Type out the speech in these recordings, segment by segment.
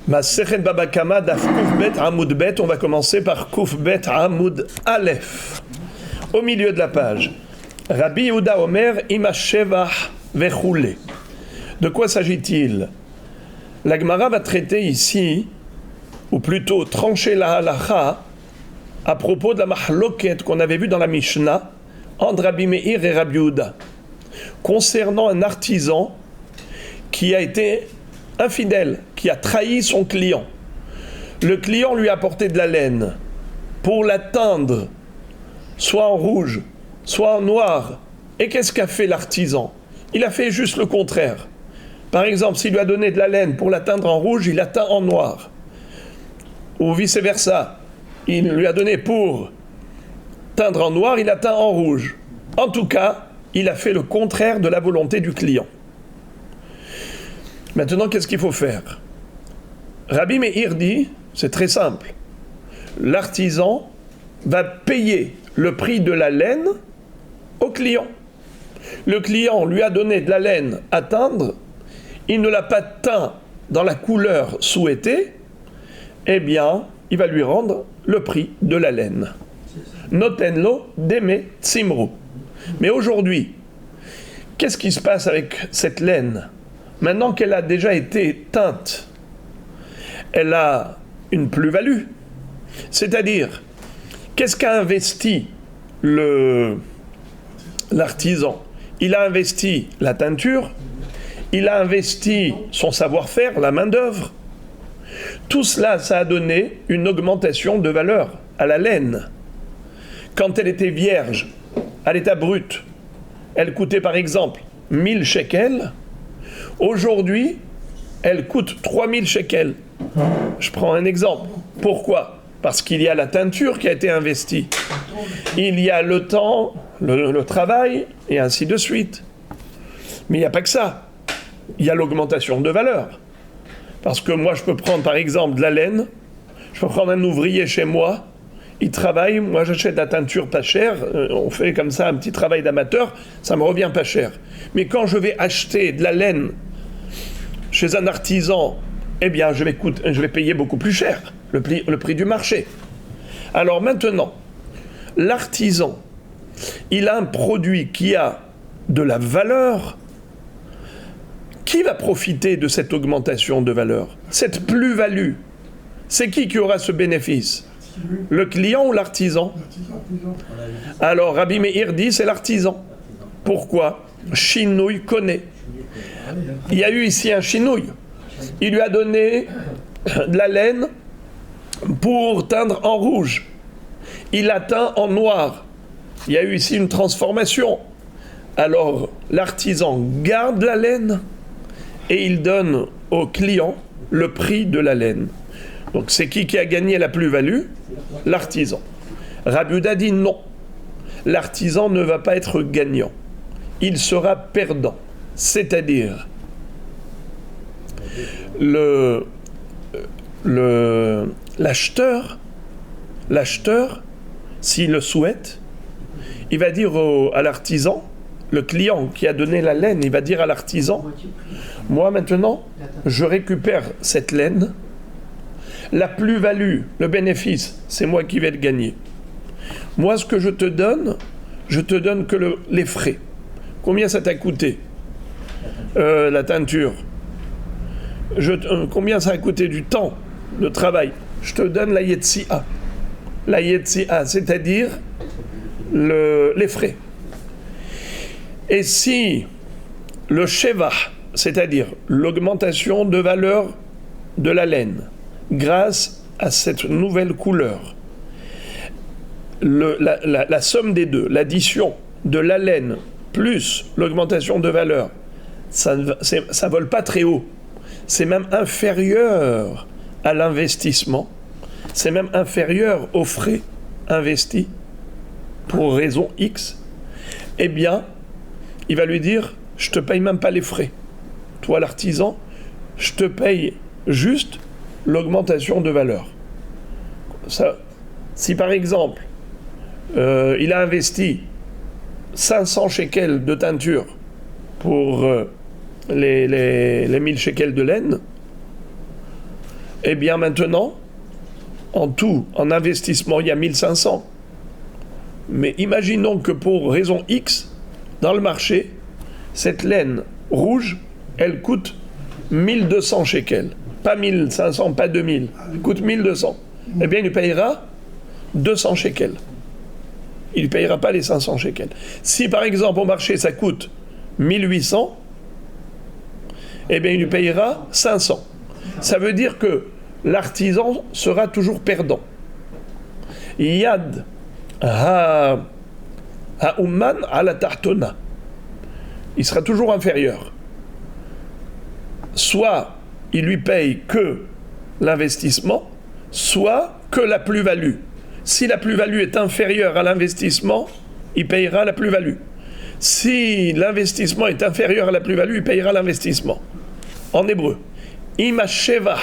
Masechet Baba Kama Daf Kuf Bet Amoud Bet. On va commencer par Kuf Bet Amoud Aleph. Au milieu de la page. Rabbi Yehuda Omer Ima Shevach Vechule. De quoi s'agit-il? La Gemara va traiter ici, ou plutôt trancher la halacha, à propos de la mahloket qu'on avait vue dans la Mishnah entre Rabbi Meir et Rabbi Yehuda, concernant un artisan qui a été infidèle, qui a trahi son client. Le client lui a apporté de la laine pour la teindre, soit en rouge, soit en noir. Et qu'est-ce qu'a fait l'artisan? Il a fait juste le contraire. Par exemple, s'il lui a donné de la laine pour la teindre en rouge, il la teint en noir. Ou vice-versa. Il lui a donné pour teindre en noir, il a teint en rouge. En tout cas, il a fait le contraire de la volonté du client. Maintenant, qu'est-ce qu'il faut faire? Rabbi Meir dit, c'est très simple. L'artisan va payer le prix de la laine au client. Le client lui a donné de la laine à teindre, il ne l'a pas teint dans la couleur souhaitée, eh bien, il va lui rendre le prix de la laine. Notenlo deme tzimru. Mais aujourd'hui, qu'est-ce qui se passe avec cette laine? Maintenant qu'elle a déjà été teinte, elle a une plus-value. C'est-à-dire, qu'est-ce qu'a investi l'artisan? Il a investi la teinture, il a investi son savoir-faire, la main-d'œuvre. Tout cela, ça a donné une augmentation de valeur à la laine. Quand elle était vierge, à l'état brut, elle coûtait par exemple 1000 shekels. Aujourd'hui, elle coûte 3000 shekels. Je prends un exemple. Pourquoi? Parce qu'il y a la teinture qui a été investie. Il y a le temps, le travail, et ainsi de suite. Mais il n'y a pas que ça. Il y a l'augmentation de valeur. Parce que moi, je peux prendre par exemple de la laine, je peux prendre un ouvrier chez moi, il travaille, moi j'achète la teinture pas chère, on fait comme ça un petit travail d'amateur, ça me revient pas cher. Mais quand je vais acheter de la laine chez un artisan, eh bien je vais payer beaucoup plus cher, le prix du marché. Alors maintenant, l'artisan, il a un produit qui a de la valeur. Qui va profiter de cette augmentation de valeur? Cette plus-value, c'est qui aura ce bénéfice? Le client ou l'artisan? Alors Rabbi Meir dit c'est l'artisan. Pourquoi? Shinouille connaît. Il y a eu ici un shinouille. Il lui a donné de la laine pour teindre en rouge. Il a teint en noir. Il y a eu ici une transformation. Alors l'artisan garde la laine et il donne au client le prix de la laine. Donc c'est qui a gagné la plus-value? L'artisan. Rabbi Yehuda dit non. L'artisan ne va pas être gagnant. Il sera perdant. C'est-à-dire, l'acheteur, s'il le souhaite, il va dire à l'artisan, le client qui a donné la laine, il va dire à l'artisan, moi maintenant, je récupère cette laine, la plus-value, le bénéfice, c'est moi qui vais le gagner. Moi, ce que je te donne que les frais. Combien ça t'a coûté la teinture? Combien ça a coûté du temps, le travail? Je te donne la yetsia. La yetsia, c'est-à-dire les frais. Et si le sheva, c'est-à-dire l'augmentation de valeur de la laine, grâce à cette nouvelle couleur, la somme des deux, l'addition de la laine plus l'augmentation de valeur, ça vole pas très haut. C'est même inférieur à l'investissement. C'est même inférieur aux frais investis pour raison X. Eh bien, il va lui dire, je te paye même pas les frais. Toi, l'artisan, je te paye juste l'augmentation de valeur. Ça, si par exemple, il a investi 500 shekels de teinture pour les 1000 shekels de laine, Eh bien maintenant, en tout, en investissement, il y a 1500. Mais imaginons que pour raison X, dans le marché, cette laine rouge, elle coûte 1200 shekels. Pas 1500, pas 2000. Elle coûte 1200. Eh bien, il lui payera 200 shekels. Il ne payera pas les 500 shekels. Si par exemple au marché ça coûte 1800, eh bien il lui payera 500. Ça veut dire que l'artisan sera toujours perdant. Yad ha'umman ala tahtona. Il sera toujours inférieur. Soit il lui paye que l'investissement, soit que la plus-value. Si la plus-value est inférieure à l'investissement, il payera la plus-value. Si l'investissement est inférieur à la plus-value, il payera l'investissement. En hébreu, Ima sheva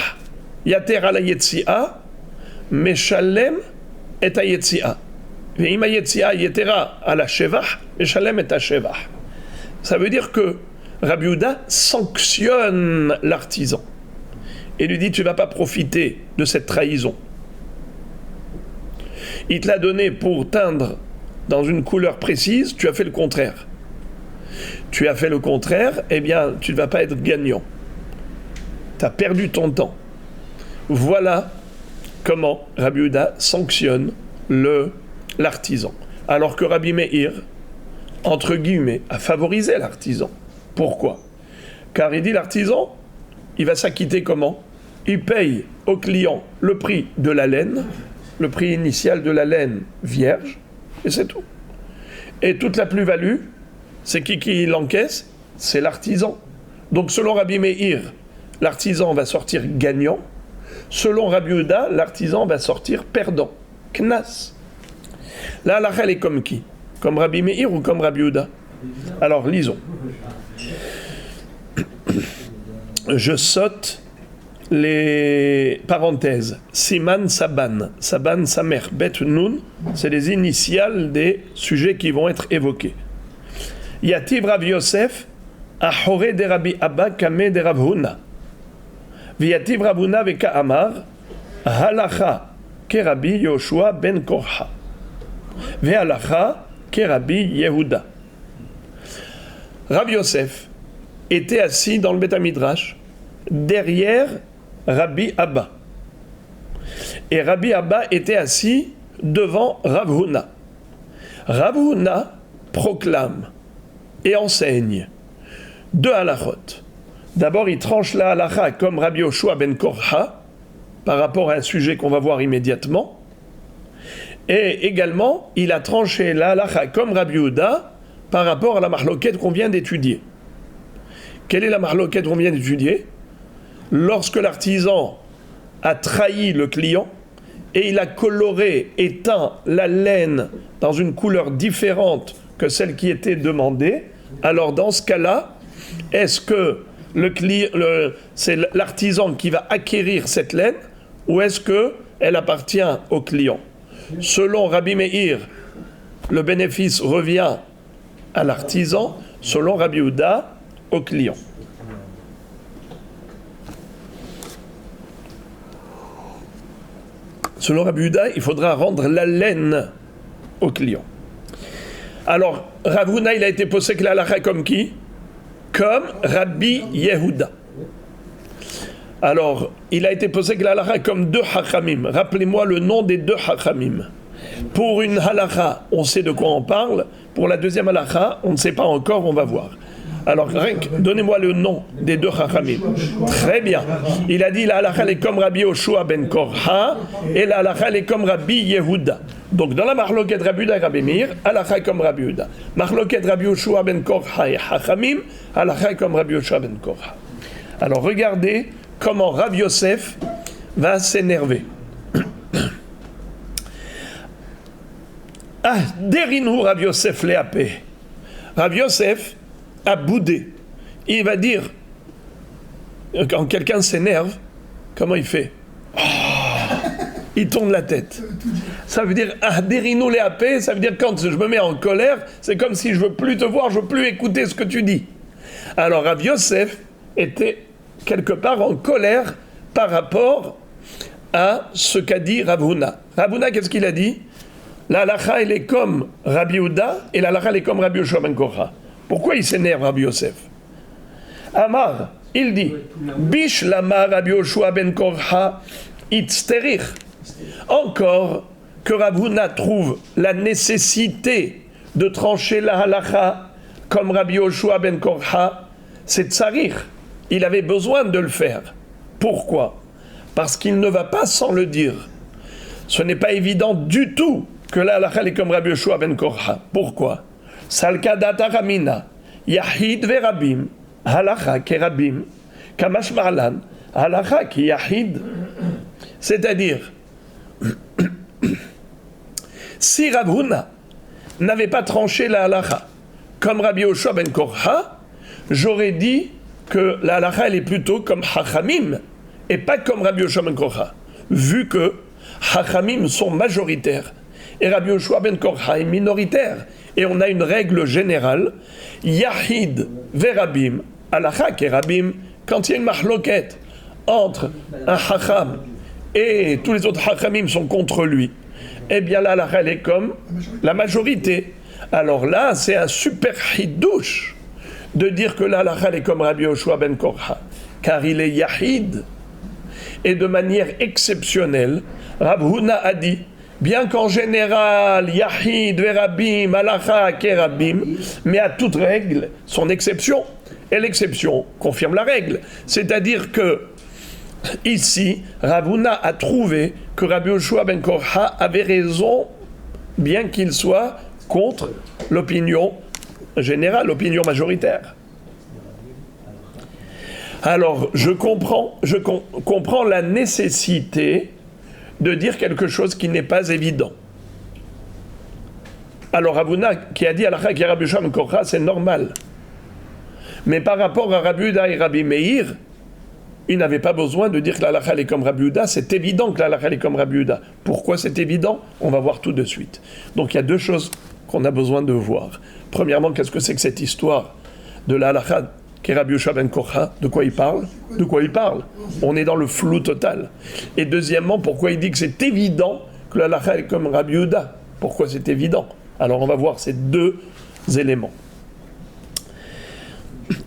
yater ala yetzi'a, meshalem et a yetzi'a. Ima yetzi'a yetera ala sheva, meshalem et a sheva. Ça veut dire que Rabbi Yehuda sanctionne l'artisan et lui dit: tu ne vas pas profiter de cette trahison. Il te l'a donné pour teindre dans une couleur précise, tu as fait le contraire. Tu as fait le contraire, eh bien, tu ne vas pas être gagnant. Tu as perdu ton temps. Voilà comment Rabbi Yehuda sanctionne l'artisan. Alors que Rabbi Meir, entre guillemets, a favorisé l'artisan. Pourquoi? Car il dit l'artisan, il va s'acquitter comment? Il paye au client le prix de la laine, le prix initial de la laine vierge, et c'est tout. Et toute la plus-value, c'est qui l'encaisse? C'est l'artisan. Donc selon Rabbi Meir, l'artisan va sortir gagnant. Selon Rabbi Yehuda, l'artisan va sortir perdant. Knas. La halakha, elle est comme qui? Comme Rabbi Meir ou comme Rabbi Yehuda? Alors lisons. Je saute les parenthèses. Siman Saban. Saban Samer Bet Nun, c'est les initiales des sujets qui vont être évoqués. Yativ Rav Yosef, Ahore de Rabbi Abba Kame de Rav Huna. Viyativ Rav Huna Veka Amar, Halacha ke Rabbi Yoshua ben Korha. Ve'halacha ke Rabbi Yehuda. Rav Yosef était assis dans le Beth Midrash derrière Rabbi Abba. Et Rabbi Abba était assis devant Rav Huna. Rav Huna proclame et enseigne deux halachot. D'abord, il tranche la halacha comme Rabbi Yoshua ben Korha, par rapport à un sujet qu'on va voir immédiatement. Et également, il a tranché la halacha comme Rabbi Yehuda par rapport à la mahloket qu'on vient d'étudier. Quelle est la mahloket qu'on vient d'étudier? Lorsque l'artisan a trahi le client et il a coloré et teint la laine dans une couleur différente que celle qui était demandée, alors dans ce cas-là, est-ce que c'est l'artisan qui va acquérir cette laine ou est-ce qu'elle appartient au client? Selon Rabbi Meir, le bénéfice revient à l'artisan, selon Rabbi Yehuda, au client. Selon Rabbi Yehuda, il faudra rendre la laine au client. Alors, Rav Huna, il a été possédé la halakha comme qui? Comme Rabbi Yehuda. Alors, il a été possédé la halakha comme deux hachamim. Rappelez-moi le nom des deux hachamim. Pour une halakha, on sait de quoi on parle. Pour la deuxième halakha, on ne sait pas encore, on va voir. Alors, donnez-moi le nom des deux hachamim. Très bien. Il a dit la halakha est comme Rabbi Yoshua ben Korha et la halakha est comme Rabbi Yehuda. Donc, dans la mahloket Rabbi Yehuda et Rabbi Meir, halakha comme Rabbi Yehuda. Mahloket Rabbi Yoshua ben Korha et hachamim, halakha comme Rabbi Yoshua ben Korha. Alors, regardez comment Rav Yosef va s'énerver. Ah, derinu Rav Yosef léapé. Rav Yosef a boudé. Il va dire, quand quelqu'un s'énerve, comment il fait? Oh, il tourne la tête. Ça veut dire, ah, derinu léapé, ça veut dire quand je me mets en colère, c'est comme si je veux plus te voir, je veux plus écouter ce que tu dis. Alors Rav Yosef était quelque part en colère par rapport à ce qu'a dit Rav Huna. Rav Huna, qu'est-ce qu'il a dit? La halakha, elle est comme Rabbi Yehuda et la halakha, elle est comme Rabbi Yoshua ben Korcha. Pourquoi il s'énerve, Rabbi Yosef? Amar, il dit, Bish lama Rabbi Yoshua ben Korcha itzterich. Encore que Rav Huna trouve la nécessité de trancher la halakha comme Rabbi Yoshua ben Korcha, c'est tsarich. Il avait besoin de le faire. Pourquoi? Parce qu'il ne va pas sans le dire. Ce n'est pas évident du tout que la halakha est comme Rabbi Yoshua ben Korcha. Pourquoi? Salka data ramina, yahid verabim, halakha kerabim, kamash marlan, halakha ki yahid. C'est-à-dire, si Rav Huna n'avait pas tranché la halakha comme Rabbi Yoshua ben Korcha, j'aurais dit que la halakha elle est plutôt comme Chachamim et pas comme Rabbi Yoshua ben Korcha, vu que Chachamim sont majoritaires et Rabbi Yoshua ben Korcha est minoritaire. Et on a une règle générale, Yahid verabim, halakha kerabim, quand il y a une mahloket entre un Chacham et tous les autres Chachamim sont contre lui, eh bien la halakha elle est comme la majorité. Alors là, c'est un super hidouche de dire que la halakha est comme Rabbi Yoshua ben Korcha, car il est Yahid. Et de manière exceptionnelle, Rav Huna a dit, bien qu'en général, Yahid, Verabim, Halakha, Kerabim, mais à toute règle, son exception. Et l'exception confirme la règle. C'est-à-dire que, ici, Rav Huna a trouvé que Rabbi Yoshua ben Korcha avait raison, bien qu'il soit contre l'opinion générale, l'opinion majoritaire. Alors, je comprends la nécessité de dire quelque chose qui n'est pas évident. Alors, Rav Huna qui a dit halakha ki Rabbi Yoshua ben Korcha, c'est normal. Mais par rapport à Rabbi Yehuda et Rabbi Meir, il n'avait pas besoin de dire que la halakha est comme Rabbi Yehuda. C'est évident que la halakha est comme Rabbi Yehuda. Pourquoi c'est évident? On va voir tout de suite. Donc, il y a deux choses qu'on a besoin de voir. Premièrement, qu'est-ce que c'est que cette histoire de la halakha qui est Rabbi Yoshua ben Korcha? De quoi il parle? De quoi il parle? On est dans le flou total. Et deuxièmement, pourquoi il dit que c'est évident que la halakha est comme Rabbi Yehuda? Pourquoi c'est évident? Alors on va voir ces deux éléments.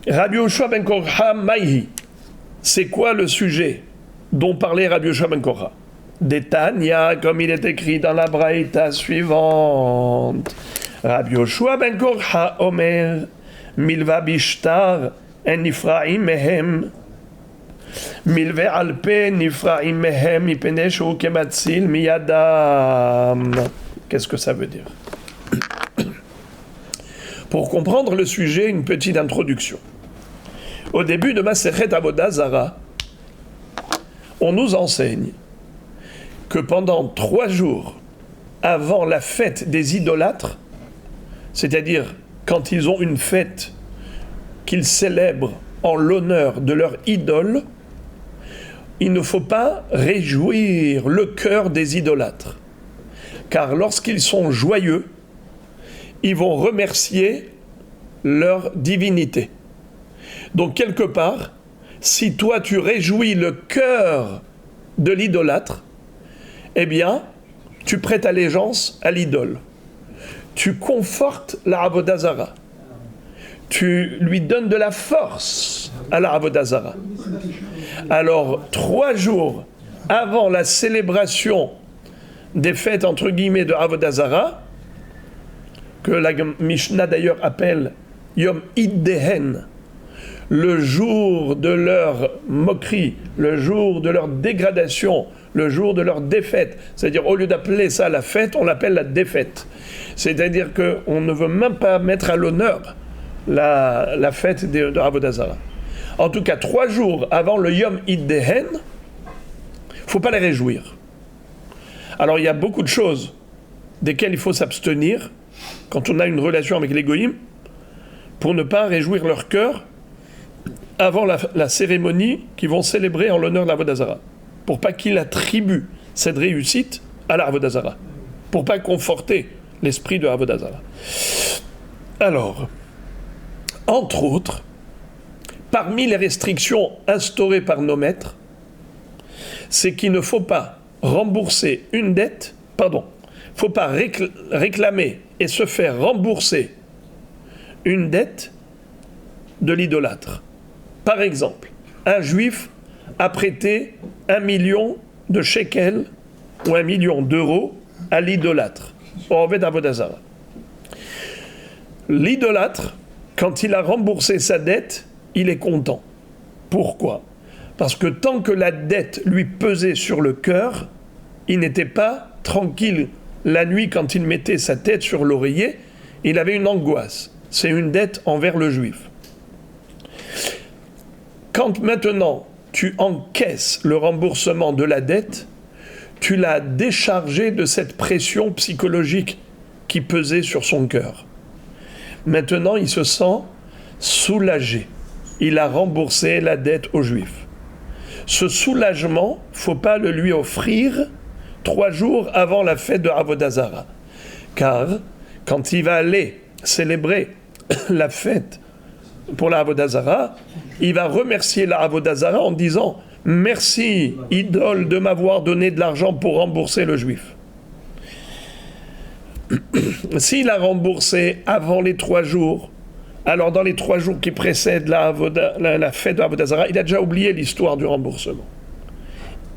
Rabbi Yoshua ben Korcha Maïhi, c'est quoi le sujet dont parlait Rabbi Yoshua ben Korcha? Détania, comme il est écrit dans la braïta suivante. Rabbi Yoshua ben Korcha Omer, Milva bishtar en nifraim mehem, milva alpe nifraim mehem, ipene shu kematzil miyadam. Qu'est-ce que ça veut dire? Pour comprendre le sujet, une petite introduction. Au début de Masechet Avodah Zara, on nous enseigne que pendant 3 jours avant la fête des idolâtres, c'est-à-dire quand ils ont une fête qu'ils célèbrent en l'honneur de leur idole, il ne faut pas réjouir le cœur des idolâtres. Car lorsqu'ils sont joyeux, ils vont remercier leur divinité. Donc quelque part, si toi tu réjouis le cœur de l'idolâtre, eh bien, tu prêtes allégeance à l'idole. Tu confortes la Avodah Zara. Tu lui donnes de la force à la Avodah Zara. Alors, 3 jours avant la célébration des fêtes, entre guillemets, de Avodah Zara, que la Mishnah d'ailleurs appelle Yom Iddehen, le jour de leur moquerie, le jour de leur dégradation, le jour de leur défaite. C'est-à-dire, au lieu d'appeler ça la fête, on l'appelle la défaite. C'est-à-dire qu'on ne veut même pas mettre à l'honneur la fête de Avodah Zara. En tout cas, 3 jours avant le Yom Iddehen, il ne faut pas les réjouir. Alors, il y a beaucoup de choses desquelles il faut s'abstenir quand on a une relation avec les goïms pour ne pas réjouir leur cœur avant la cérémonie qu'ils vont célébrer en l'honneur de l'Avodah Zara, pour pas qu'ils attribuent cette réussite à l'Avodah Zara, pour pas conforter l'esprit de l'Avodah Zara. Alors, entre autres, parmi les restrictions instaurées par nos maîtres, c'est qu'il ne faut pas rembourser une dette, pardon, il ne faut pas réclamer et se faire rembourser une dette de l'idolâtre. Par exemple, un juif a prêté 1 million de shekels ou 1 million d'euros à l'idolâtre, au Oved Avodah Zara. L'idolâtre, quand il a remboursé sa dette, il est content. Pourquoi ? Parce que tant que la dette lui pesait sur le cœur, il n'était pas tranquille. La nuit, quand il mettait sa tête sur l'oreiller, il avait une angoisse. C'est une dette envers le juif. Quand maintenant tu encaisses le remboursement de la dette, tu l'as déchargé de cette pression psychologique qui pesait sur son cœur. Maintenant, il se sent soulagé. Il a remboursé la dette aux Juifs. Ce soulagement, il ne faut pas le lui offrir 3 jours avant la fête de Avodah Zara. Car quand il va aller célébrer la fête pour la Avodah Zara, il va remercier la Avodah Zara en disant « Merci, idole, de m'avoir donné de l'argent pour rembourser le Juif. » S'il a remboursé avant les 3 jours, alors dans les 3 jours qui précèdent la fête de Avodah Zara, il a déjà oublié l'histoire du remboursement.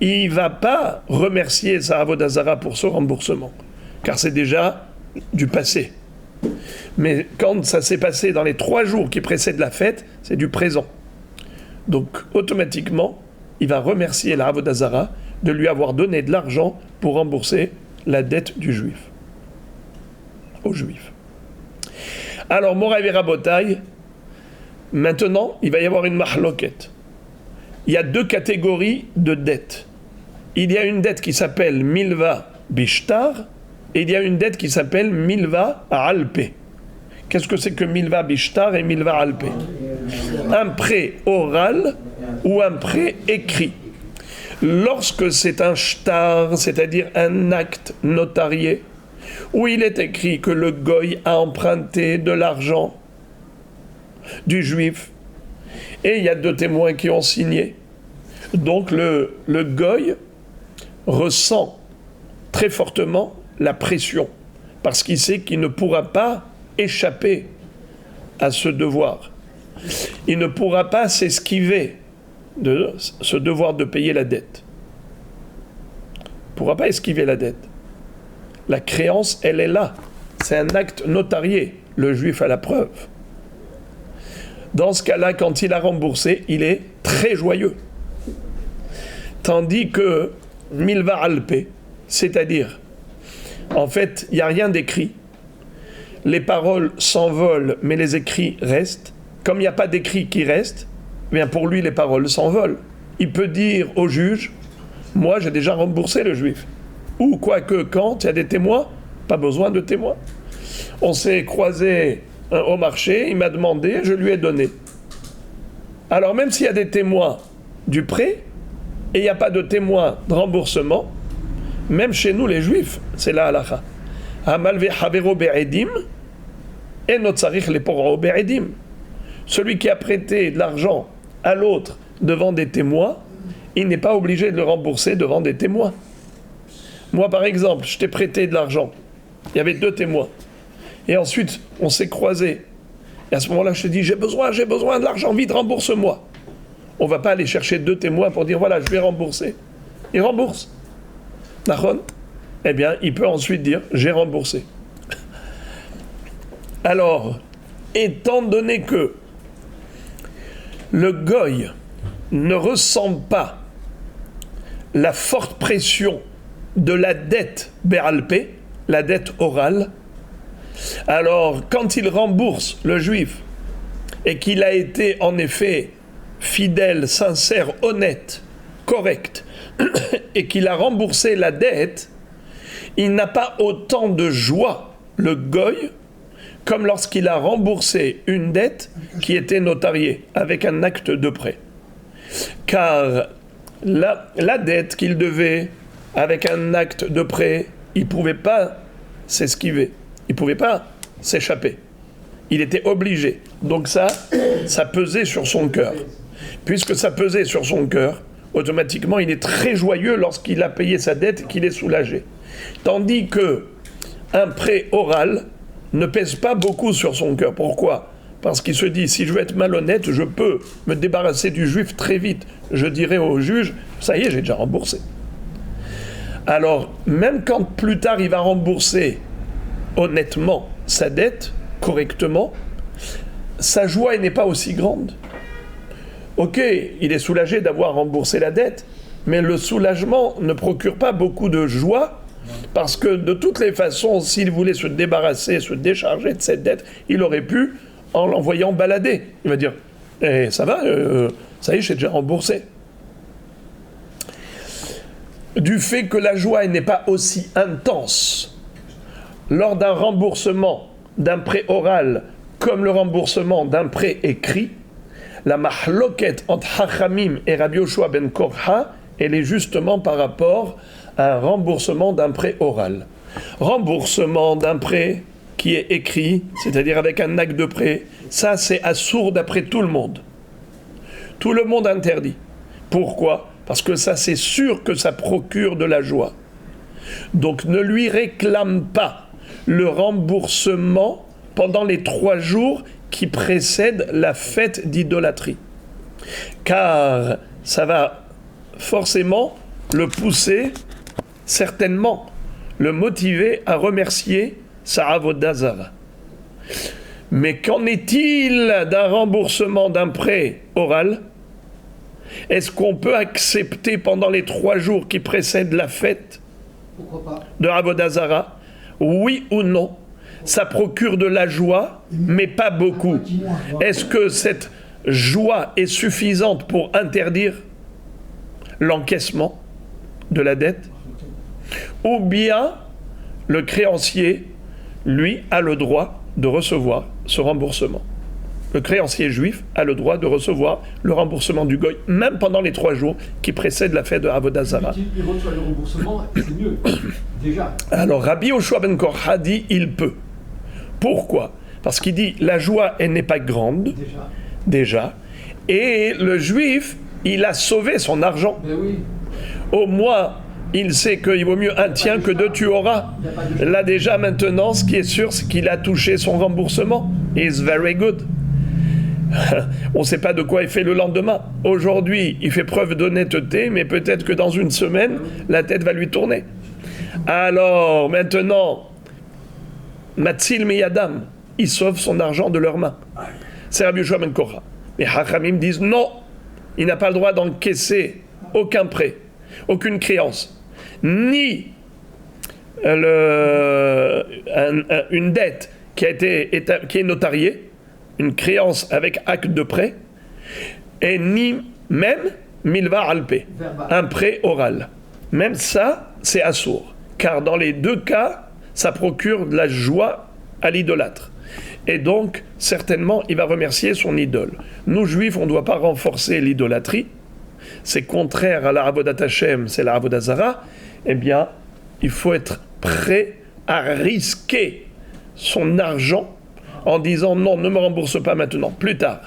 Il ne va pas remercier sa Avodah Zara pour ce remboursement, car c'est déjà du passé. Mais quand ça s'est passé dans les 3 jours qui précèdent la fête, c'est du présent. Donc automatiquement, il va remercier la Avodah Zara de lui avoir donné de l'argent pour rembourser la dette du juif. Aux juifs. Alors, Moraï et Rabotai, maintenant, il va y avoir une mahloket. Il y a 2 catégories de dettes. Il y a une dette qui s'appelle Milva Bishtar et il y a une dette qui s'appelle Milva Alpé. Qu'est-ce que c'est que Milva Bishtar et Milva Alpé ? Un prêt oral ou un prêt écrit. Lorsque c'est un shtar, c'est-à-dire un acte notarié, où il est écrit que le goy a emprunté de l'argent du juif, et il y a 2 témoins qui ont signé. Donc le goy ressent très fortement la pression, parce qu'il sait qu'il ne pourra pas échapper à ce devoir. Il ne pourra pas s'esquiver de ce devoir de payer la dette. Il ne pourra pas esquiver la dette. La créance, elle est là. C'est un acte notarié. Le juif a la preuve. Dans ce cas-là, quand il a remboursé, il est très joyeux. Tandis que Milva Alpé, c'est-à-dire, en fait, il n'y a rien d'écrit. Les paroles s'envolent, mais les écrits restent. Comme il n'y a pas d'écrit qui reste, bien pour lui, les paroles s'envolent. Il peut dire au juge, moi, j'ai déjà remboursé le juif. Ou quoique, quand il y a des témoins, pas besoin de témoins. On s'est croisés au marché, il m'a demandé, je lui ai donné. Alors même s'il y a des témoins du prêt, et il n'y a pas de témoins de remboursement, même chez nous les juifs, c'est la halakha. Amalve havero be'edim, et notzarich le poro be'edim. Celui qui a prêté de l'argent à l'autre devant des témoins, il n'est pas obligé de le rembourser devant des témoins. Moi, par exemple, je t'ai prêté de l'argent. Il y avait 2 témoins. Et ensuite, on s'est croisés. Et à ce moment-là, je te dis, j'ai besoin de l'argent, vite, rembourse-moi. On ne va pas aller chercher 2 témoins pour dire, voilà, je vais rembourser. Il rembourse. Nachon ? Eh bien, il peut ensuite dire, j'ai remboursé. Alors, étant donné que le goy ne ressent pas la forte pression de la dette béalpé, la dette orale, alors quand il rembourse le juif et qu'il a été en effet fidèle, sincère, honnête, correct, et qu'il a remboursé la dette, il n'a pas autant de joie, le goy, comme lorsqu'il a remboursé une dette qui était notariée avec un acte de prêt. Car la dette qu'il devait avec un acte de prêt, il ne pouvait pas s'esquiver, il ne pouvait pas s'échapper. Il était obligé. Donc ça pesait sur son cœur. Puisque ça pesait sur son cœur, automatiquement il est très joyeux lorsqu'il a payé sa dette et qu'il est soulagé. Tandis que un prêt oral ne pèse pas beaucoup sur son cœur. Pourquoi ? Parce qu'il se dit, si je veux être malhonnête, je peux me débarrasser du juif très vite. Je dirai au juge, ça y est, j'ai déjà remboursé. Alors, même quand plus tard il va rembourser honnêtement sa dette, correctement, sa joie n'est pas aussi grande. Ok, il est soulagé d'avoir remboursé la dette, mais le soulagement ne procure pas beaucoup de joie, parce que de toutes les façons, s'il voulait se débarrasser, se décharger de cette dette, il aurait pu en l'envoyant balader. Il va dire, ça va, ça y est, j'ai déjà remboursé. Du fait que la joie n'est pas aussi intense lors d'un remboursement d'un prêt oral comme le remboursement d'un prêt écrit, la mahloket entre Hachamim et Rabbi Yoshua ben Korha, elle est justement par rapport à un remboursement d'un prêt oral. Remboursement d'un prêt qui est écrit, c'est-à-dire avec un acte de prêt, ça c'est assourd d'après tout le monde. Tout le monde interdit. Pourquoi ? Parce que ça c'est sûr que ça procure de la joie. Donc ne lui réclame pas le remboursement pendant les 3 jours qui précèdent la fête d'idolâtrie. Car ça va forcément le pousser, certainement, le motiver à remercier sa avoda zara. Mais qu'en est-il d'un remboursement d'un prêt oral ? Est-ce qu'on peut accepter pendant les 3 jours qui précèdent la fête de avoda zara ? Oui ou non ? Ça procure de la joie, mais pas beaucoup. Est-ce que cette joie est suffisante pour interdire l'encaissement de la dette ? Ou bien le créancier, lui, a le droit de recevoir ce remboursement. Le créancier juif a le droit de recevoir le remboursement du goy, même pendant les 3 jours qui précèdent la fête de Avodah Zara. Il reçoit le remboursement, c'est mieux, déjà. Alors Rabbi Yoshua ben Korha dit il peut. Pourquoi ? Parce qu'il dit la joie, elle n'est pas grande, déjà. Et le juif, il a sauvé son argent. Ben oui. Au moins, il sait qu'il vaut mieux un tien que 2 tu auras. Là déjà, maintenant, ce qui est sûr, c'est qu'il a touché son remboursement. It's very good. On ne sait pas de quoi il fait le lendemain. Aujourd'hui, il fait preuve d'honnêteté, mais peut-être que dans une semaine, la tête va lui tourner. Alors, maintenant, Matzil Miyadam, il sauve son argent de leurs mains. C'est Rabbi Yoshua ben Korha. Mais Hachamim disent non, il n'a pas le droit d'encaisser aucun prêt, aucune créance, ni une dette qui est notariée, une créance avec acte de prêt, et ni même milva alpé, un prêt oral. Même ça, c'est assourd, car dans les 2 cas, ça procure de la joie à l'idolâtre. Et donc, certainement, il va remercier son idole. Nous, juifs, on ne doit pas renforcer l'idolâtrie. C'est contraire à la Avodat Hashem, c'est la Avodah Zara. Eh bien, il faut être prêt à risquer son argent en disant non, ne me rembourse pas maintenant, plus tard,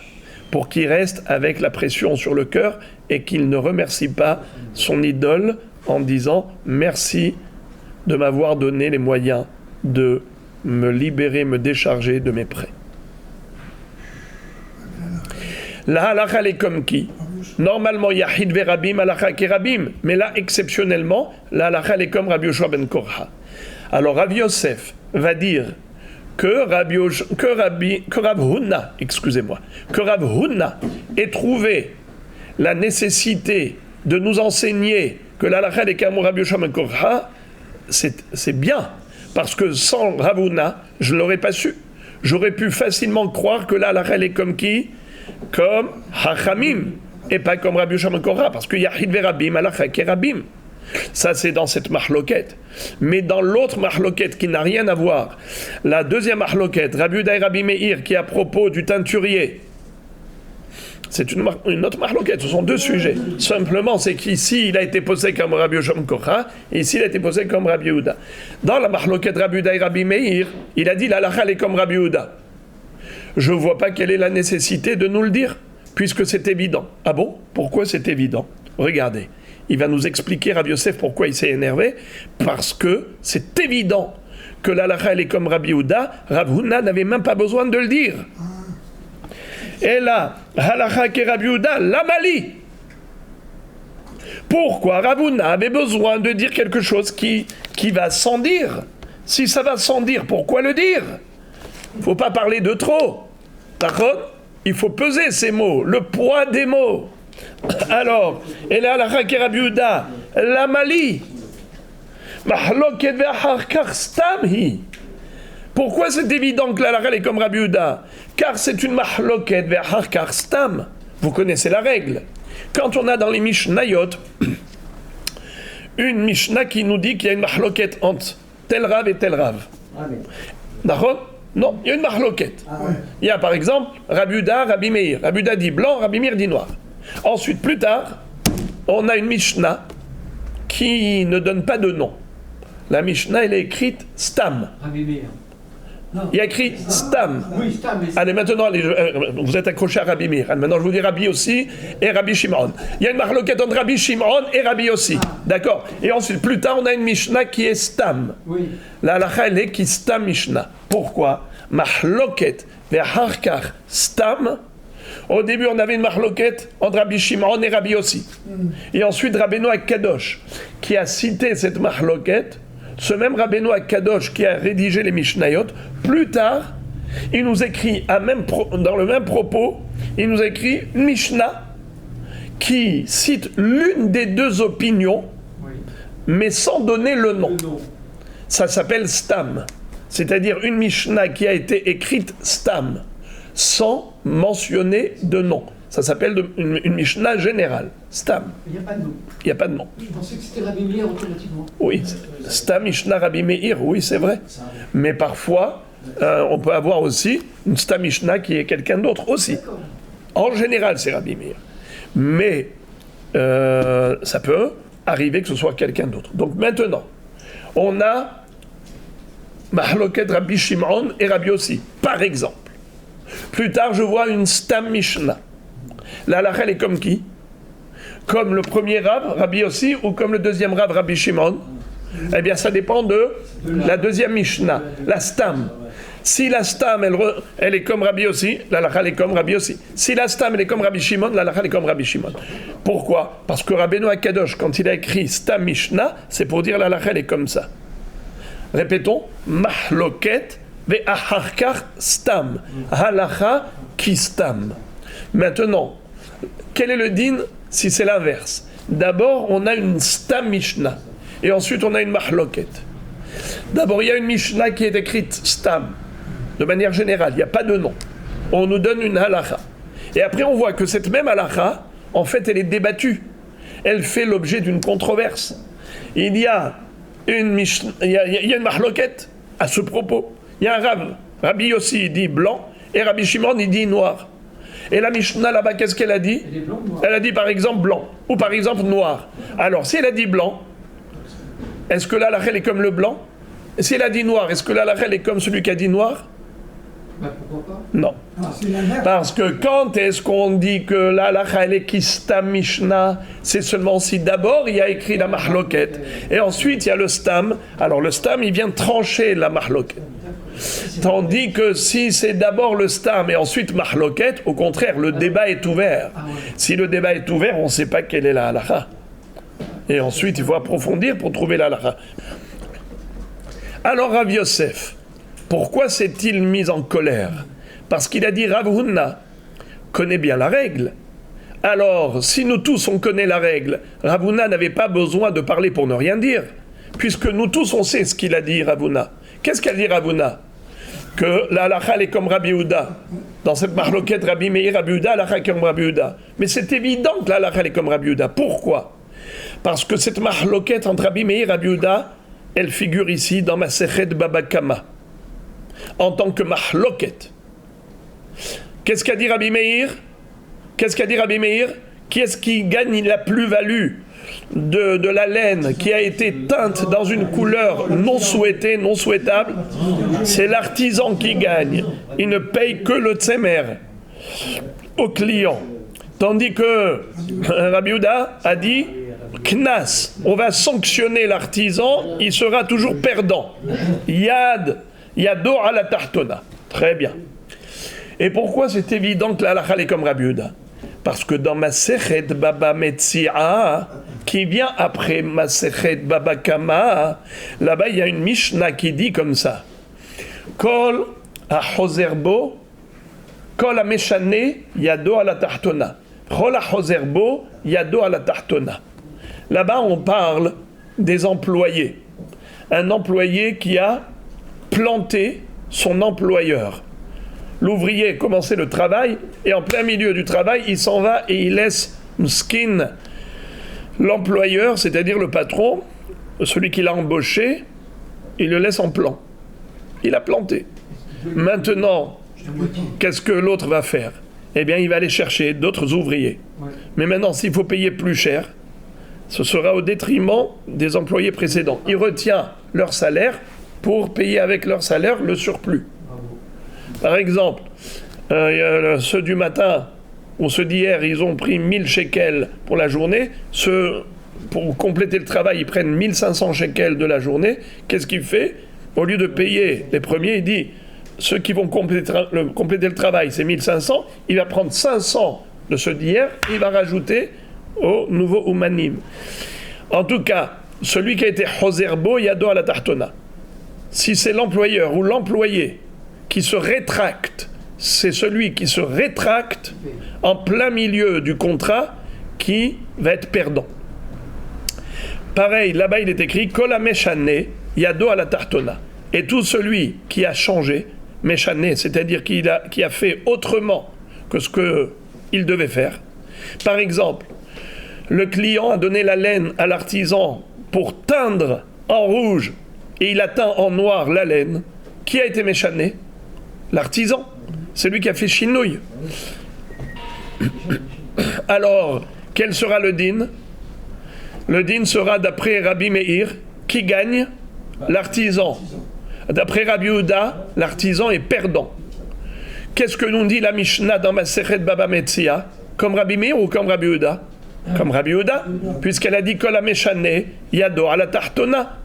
pour qu'il reste avec la pression sur le cœur et qu'il ne remercie pas son idole en disant merci de m'avoir donné les moyens de me libérer, me décharger de mes prêts. La halakha est comme qui ? Normalement, Yahid verabim, halakha kerabim, mais là, exceptionnellement, la halakha est comme Rabbi Yoshua ben Korha. Alors, Rav Yosef va dire que Rav Huna ait trouvé la nécessité de nous enseigner que la halakha est comme Rabbi Yoshua ben Korha, c'est bien. Parce que sans Rav Huna, je ne l'aurais pas su. J'aurais pu facilement croire que là, la halakha est comme qui ? Comme Hachamim, et pas comme Rabbi Yoshua ben Korha, parce que Yahid verabim, halakha kerabim. Ça, c'est dans cette mahloket. Mais dans l'autre mahloket qui n'a rien à voir, la deuxième mahloket, Rabbi Yehuda et Rabbi Meir, qui est à propos du teinturier, c'est une autre mahloket, ce sont 2 sujets. Simplement, c'est qu'ici, il a été posé comme Rabbi Yoshua ben Korha, et ici, il a été posé comme Rabbi Yehuda. Dans la mahloket Rabbi Yehuda et Rabbi Meir, il a dit la halakha est comme Rabbi Yehuda. Je ne vois pas quelle est la nécessité de nous le dire, puisque c'est évident. Ah bon ? Pourquoi c'est évident ? Regardez, il va nous expliquer, Rabbi Yosef, pourquoi il s'est énervé, parce que c'est évident que l'halakha, elle est comme Rabbi Yehuda. Rav Huna n'avait même pas besoin de le dire. Et là, halakha qui est Rabbi Yehuda, l'amali. Pourquoi Rav Huna avait besoin de dire quelque chose qui va sans dire? Si ça va sans dire, pourquoi le dire? Il ne faut pas parler de trop. D'accord? Il faut peser ces mots, le poids des mots. Alors, et là, la Rabbi Yehuda, la Mali, mahloket ve'acharkar stamhi. Pourquoi c'est évident que la halakha est comme Rabbi Yehuda? Car c'est une mahloket ve'acharkar stam. Vous connaissez la règle. Quand on a dans les Mishnayot une Mishnah qui nous dit qu'il y a une mahloket entre tel Rav et tel Rav. D'accord? Non, il y a une mahloket. Il y a par exemple Rabbi Yehuda, Rabbi Meir. Rabbi Yehuda dit blanc, Rabbi Meir dit noir. Ensuite, plus tard, on a une Mishnah qui ne donne pas de nom. La Mishnah, elle est écrite Stam. Rabbi Meir. Il y a écrit Stam. Oui, Stam. Allez, maintenant, vous êtes accrochés à Rabbi Meir. Maintenant, je vous dis Rabbi aussi et Rabbi Shimon. Il y a une mahloket entre Rabbi Shimon et Rabbi aussi. D'accord? Et ensuite, plus tard, on a une Mishnah qui est Stam. Oui. La halakha, elle est qui Stam Mishnah. Pourquoi? Mahloket ve'harkar Stam. Au début, on avait une mahloket entre Rabbi Shimon et Rabbi aussi. Et ensuite, Rabbeinu HaKadosh, qui a cité cette mahloket, ce même Rabbeinu HaKadosh qui a rédigé les Mishnayot, plus tard, il nous écrit dans le même propos, il nous écrit une Mishnah qui cite l'une des deux opinions, Oui. mais sans donner le nom. Le nom. Ça s'appelle Stam, c'est-à-dire une Mishnah qui a été écrite Stam, sans mentionner de nom. Ça s'appelle une Mishnah générale, Stam. Il n'y a pas de nom. Il n'y a pas de nom. Je pensais que c'était Rabbi Meir automatiquement. Oui, Stam Mishnah Rabbi Meir, oui, c'est vrai. Mais parfois, on peut avoir aussi une Stam Mishnah qui est quelqu'un d'autre aussi. D'accord. En général, c'est Rabbi Meir. Mais ça peut arriver que ce soit quelqu'un d'autre. Donc maintenant, on a Mahloket Rabbi Shimon et Rabbi aussi, par exemple. Plus tard, je vois une Stam Mishnah. La halakha, elle est comme qui? Comme le premier Rav, Rabbi aussi, ou comme le deuxième Rav, Rabbi Shimon? Eh bien, ça dépend de la deuxième Mishnah, la Stam. Si la Stam, elle est comme Rabbi aussi, la halakha, elle est comme Rabbi aussi. Si la Stam, elle est comme Rabbi Shimon, la halakha, elle est comme Rabbi Shimon. Pourquoi? Parce que Rabbeinu HaKadosh, quand il a écrit Stam Mishnah, c'est pour dire la halakha, elle est comme ça. Répétons, Mahloket ve'acharkar stam. Halakha ki stam. Maintenant, quel est le din si c'est l'inverse? D'abord, on a une Stam Mishnah. Et ensuite, on a une Mahloket. D'abord, il y a une Mishnah qui est écrite Stam. De manière générale, il n'y a pas de nom. On nous donne une halakha. Et après, on voit que cette même halakha, en fait, elle est débattue. Elle fait l'objet d'une controverse. Il y a une Mishnah, il y a une Mahloket à ce propos. Il y a un Rav. Rabbi Yossi, il dit blanc, et Rabbi Shimon, il dit noir. Et la Mishnah là-bas, qu'est-ce qu'elle a dit? Elle est blanc ou noir? Elle a dit par exemple blanc, ou par exemple noir. Alors, si elle a dit blanc, est-ce que la halakha est comme le blanc? Et si elle a dit noir, est-ce que la halakha est comme celui qui a dit noir? Bah, pourquoi pas? Non. Parce que quand est-ce qu'on dit que la halakha elle est qui Stam Mishnah? C'est seulement si d'abord il y a écrit la mahloket, et ensuite il y a le Stam. Alors le Stam, il vient trancher la mahloket. Tandis que si c'est d'abord le Stam et ensuite Mahloket, au contraire, le débat est ouvert. Si le débat est ouvert, on ne sait pas quelle est la halakha. Et ensuite, il faut approfondir pour trouver la halakha. Alors Rav Yosef, pourquoi s'est-il mis en colère? Parce qu'il a dit Rav Huna connaît bien la règle. Alors, si nous tous on connaît la règle, Rav Huna n'avait pas besoin de parler pour ne rien dire, puisque nous tous on sait ce qu'il a dit Rav Huna. Qu'est-ce qu'a dit Rav Huna? Que la halakha est comme Rabbi Yehuda. Dans cette mahloket Rabbi Meir, Rabbi Yehuda, la halakha est comme Rabbi Yehuda. Mais c'est évident que la halakha est comme Rabbi Yehuda. Pourquoi? Parce que cette mahloket entre Rabbi Meir et Rabbi Yehuda, elle figure ici dans Masechet Baba Kama, en tant que mahloket. Qu'est-ce qu'a dit Rabbi Meir? Qu'est-ce qu'a dit Rabbi Meir? Qui est-ce qui gagne la plus-value de la laine qui a été teinte dans une couleur non souhaitée, non souhaitable? C'est l'artisan qui gagne. Il ne paye que le tsemer au client. Tandis que Rabbi Yehuda a dit Knas, on va sanctionner l'artisan, il sera toujours perdant. Yado à la tartona. Très bien. Et pourquoi c'est évident que la halakha est comme Rabbi Yehuda? Parce que dans Masechet Baba Metzia, qui vient après Masechet Baba Kama, là-bas il y a une Mishnah qui dit comme ça. Kol ha-hozerbo, kol ha-meshane, yado à la tartona. Kol ha-hozerbo, yado à la tartona. Là-bas, on parle des employés. Un employé qui a planté son employeur. L'ouvrier a commencé le travail, et en plein milieu du travail, il s'en va et il laisse mskin, l'employeur, c'est-à-dire le patron, celui qui l'a embauché, il le laisse en plan. Il a planté. Maintenant, qu'est-ce que l'autre va faire? Eh bien, il va aller chercher d'autres ouvriers. Mais maintenant, s'il faut payer plus cher, ce sera au détriment des employés précédents. Il retient leur salaire pour payer avec leur salaire le surplus. Par exemple, ceux du matin ou ceux d'hier, ils ont pris 1000 shekels pour la journée. Ceux, pour compléter le travail, ils prennent 1500 shekels de la journée. Qu'est-ce qu'il fait? Au lieu de payer les premiers, il dit, ceux qui vont compléter le travail, c'est 1500. Il va prendre 500 de ceux d'hier, il va rajouter au nouveau Oumanim. En tout cas, celui qui a été Hozerbo, Yado à la Tartona. Si c'est l'employeur ou l'employé qui se rétracte, c'est celui qui se rétracte en plein milieu du contrat qui va être perdant. Pareil, là-bas il est écrit Kol ha-meshane, Yado à la Tartona. Et tout celui qui a changé, Meshane, c'est-à-dire qui a fait autrement que ce qu'il devait faire. Par exemple, le client a donné la laine à l'artisan pour teindre en rouge et il a teint en noir la laine. Qui a été méchané? L'artisan. C'est lui qui a fait chinouille. Alors, quel sera le din? Le din sera d'après Rabbi Meir, qui gagne? L'artisan. D'après Rabbi Yehuda, l'artisan est perdant. Qu'est-ce que nous dit la Mishnah dans Masechet Baba Metzia? Comme Rabbi Meir ou comme Rabbi Yehuda? Comme Rabbi Yehuda, puisqu'elle a dit Kol ha-meshane, Yado à la Tartona.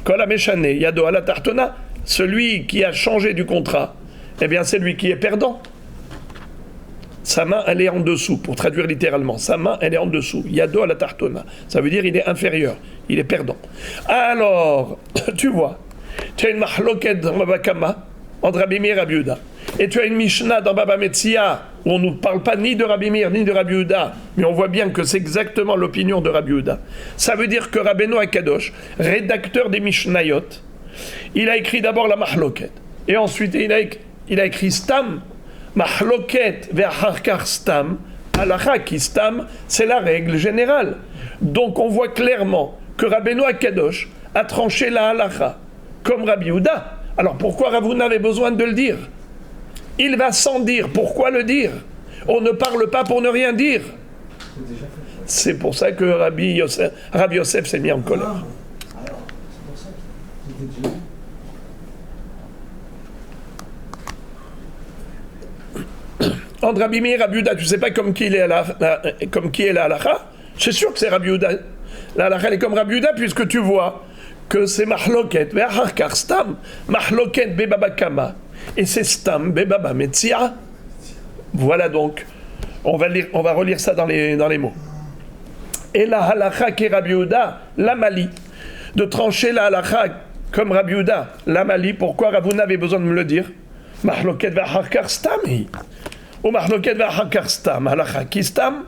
Kol ha-meshane, Yado à la Tartona. Celui qui a changé du contrat, eh bien c'est lui qui est perdant. Sa main, elle est en dessous, pour traduire littéralement. Sa main, elle est en dessous. Yado à la Tartona. Ça veut dire il est inférieur, il est perdant. Alors, tu vois, tu as une mahloket dans Baba Kama, entre Rabbi Meir et Rabbi Yehuda. Et tu as une Mishnah dans Baba Metzia, où on ne nous parle pas ni de Rabbi Meir, ni de Rabbi Yehuda, mais on voit bien que c'est exactement l'opinion de Rabbi Yehuda. Ça veut dire que Rabbeinu HaKadosh, rédacteur des Mishnayot, il a écrit d'abord la mahloket, et ensuite il a écrit Stam, mahloket ve'acharkar Stam, halakha ki Stam, c'est la règle générale. Donc on voit clairement que Rabbeinu HaKadosh a tranché la halakha, comme Rabbi Yehuda. Alors pourquoi vous n'avez besoin de le dire? Il va sans dire. Pourquoi le dire? On ne parle pas pour ne rien dire. C'est pour ça que Rabbi Yosef s'est mis en colère. Entre Rabbi Meir et Rabbi Yehuda, tu sais pas comme qui est la halakha? C'est sûr que c'est Rabbi Yehuda. La halakha est comme Rabbi Yehuda, puisque tu vois que c'est mahloket ve'acharkar Stam, mahloket bebaba kama, et c'est Stam bebaba metzia. Voilà donc, on va relire ça dans les mots. Et la halakha qui est Rabbi Yehuda, la mali, de trancher la halakha comme Rabbi Yehuda, la mali. Pourquoi vous n'avez besoin de me le dire? Mahloket ve'acharkar Stam, ou mahloket ve'acharkar Stam, halakha ki Stam,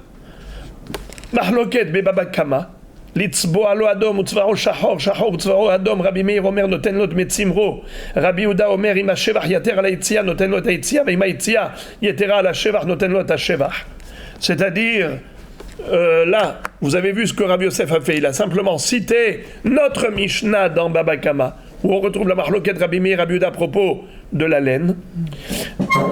mahloket bebaba kama. Litzbo alo adom utzvaro shachor, shachor utzvaro adom. Rabbi Meir omer noten lot metzimro. Rabbi Yehuda omer ima shevach yater ala yitzia noten lot yitzia, ve ima yitzia yetera ala shevach noten lot shevach. C'est-à-dire, là, vous avez vu ce que Rabbi Yosef a fait. Il a simplement cité notre Mishnah dans Baba Kama, où on retrouve la mahloket Rabbi Meir, Rabbi Yehuda à propos de la laine.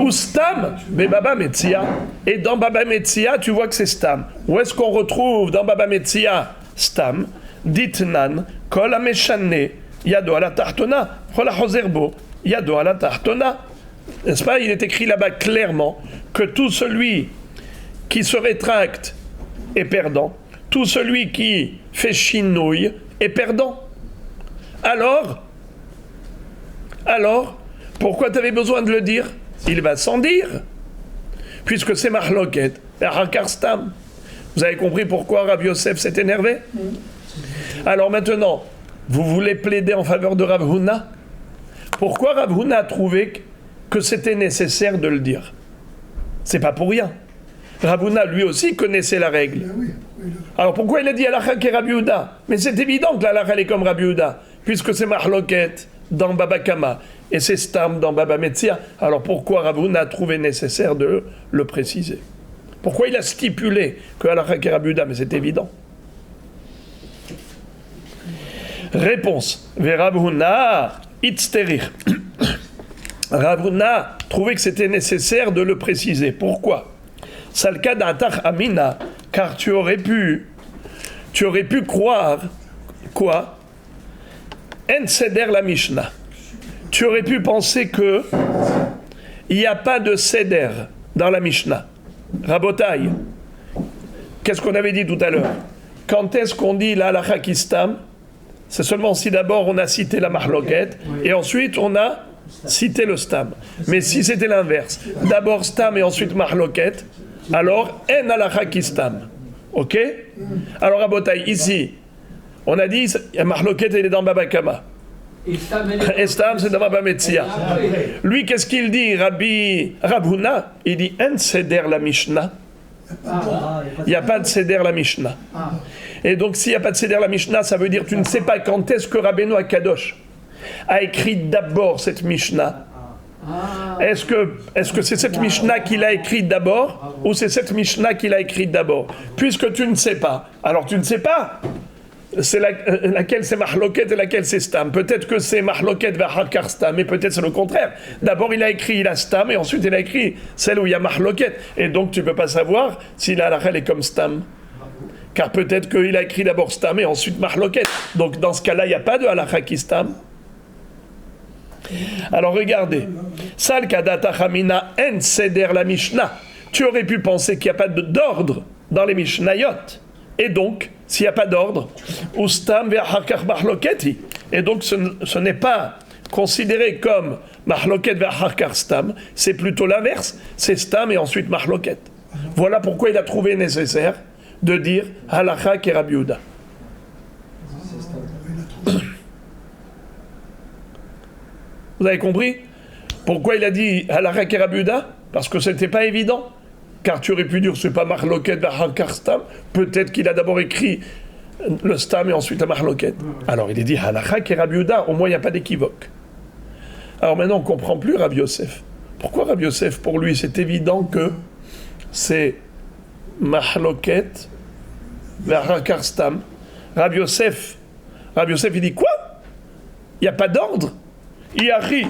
Ou Stam, mais Baba Metzia. Et dans Baba Metzia, tu vois que c'est Stam. Où est-ce qu'on retrouve dans Baba Metzia Stam, Ditnan, Kol ha-meshane, Yado à la Tartona, Kol ha-hozerbo, Yado à la Tartona. N'est-ce pas? Il est écrit là-bas clairement que tout celui qui se rétracte est perdant. Tout celui qui fait chinouille est perdant. Alors, pourquoi tu avais besoin de le dire? Il va sans dire, puisque c'est Mahloket, Hakar Stam. Vous avez compris pourquoi Rav Yosef s'est énervé? Alors maintenant, vous voulez plaider en faveur de Rav Huna? Pourquoi Rav Huna a trouvé que c'était nécessaire de le dire? C'est pas pour rien. Rav Huna, lui aussi, connaissait la règle. Alors pourquoi il a dit Halakha qui est Rabbi Yehuda? Mais c'est évident que l'Halakha est comme Rabbi Yehuda, puisque c'est Mahloket dans Baba Kama et c'est Stam dans Baba Metzia. Alors pourquoi Rav Huna a trouvé nécessaire de le préciser? Pourquoi il a stipulé que Halakha qui est Rabbi Yehuda? Mais c'est évident. Réponse. Rav Huna itzterich. Rav Huna trouvait que c'était nécessaire de le préciser. Pourquoi? Salka d'atach amina, car tu aurais pu croire quoi? En seder la Mishnah. Tu aurais pu penser que il n'y a pas de seder dans la Mishnah. Rabotai. Qu'est-ce qu'on avait dit tout à l'heure? Quand est-ce qu'on dit la halakha ki stam? C'est seulement si d'abord on a cité la mahloket et ensuite on a cité le stam. Mais si c'était l'inverse, d'abord stam et ensuite mahloket, alors en halakha ki stam. Ok? Alors Rabotai, ici, on a dit mahloket elle est dans Baba Kama. Et stam c'est dans Baba Metzia. Lui, qu'est-ce qu'il dit? Rav Huna, il dit en seder la Mishnah. Il n'y a pas de seder la Mishnah. Et donc, s'il n'y a pas de seder la Mishnah, ça veut dire que tu ne sais pas quand est-ce que Rabbeinu Akadosh a écrit d'abord cette Mishnah. Est-ce que c'est cette Mishnah qu'il a écrite d'abord ou c'est cette Mishnah qu'il a écrite d'abord? Puisque tu ne sais pas, alors tu ne sais pas c'est laquelle c'est Mahloket et laquelle c'est Stam. Peut-être que c'est Mahloket vers Hakar Stam, mais peut-être c'est le contraire. D'abord il a écrit la Stam et ensuite il a écrit celle où il y a Mahloket. Et donc tu ne peux pas savoir si la halakha est comme Stam. Car peut-être qu'il a écrit d'abord Stam et ensuite Mahloket. Donc dans ce cas-là, il n'y a pas de halakha qui Stam. Alors regardez. Sal kadata chamina en seder la Mishnah. Tu aurais pu penser qu'il n'y a pas d'ordre dans les Mishnayot. Et donc, s'il n'y a pas d'ordre, ou Stam ve'achakar Mahloketi. Et donc ce n'est pas considéré comme Mahloket ve'achakar Stam, c'est plutôt l'inverse. C'est Stam et ensuite Mahloket. Voilà pourquoi il a trouvé nécessaire de dire halakha ki Rabbi Yehuda. Vous avez compris pourquoi il a dit halakha ki Rabbi Yehuda? Parce que c'était pas évident. Car tu aurais pu dire c'est pas Mahloket v'achakar Stam. Peut-être qu'il a d'abord écrit le Stam et ensuite la Mahloket. Alors il est dit halakha ki Rabbi Yehuda. Au moins il n'y a pas d'équivoque. Alors maintenant on ne comprend plus Rabbi Yosef. Pourquoi Rabbi Yosef, pour lui, c'est évident que c'est Mahloket ve'achakar Stam. Rabbi Yosef, il dit quoi? Il n'y a pas d'ordre. Yachi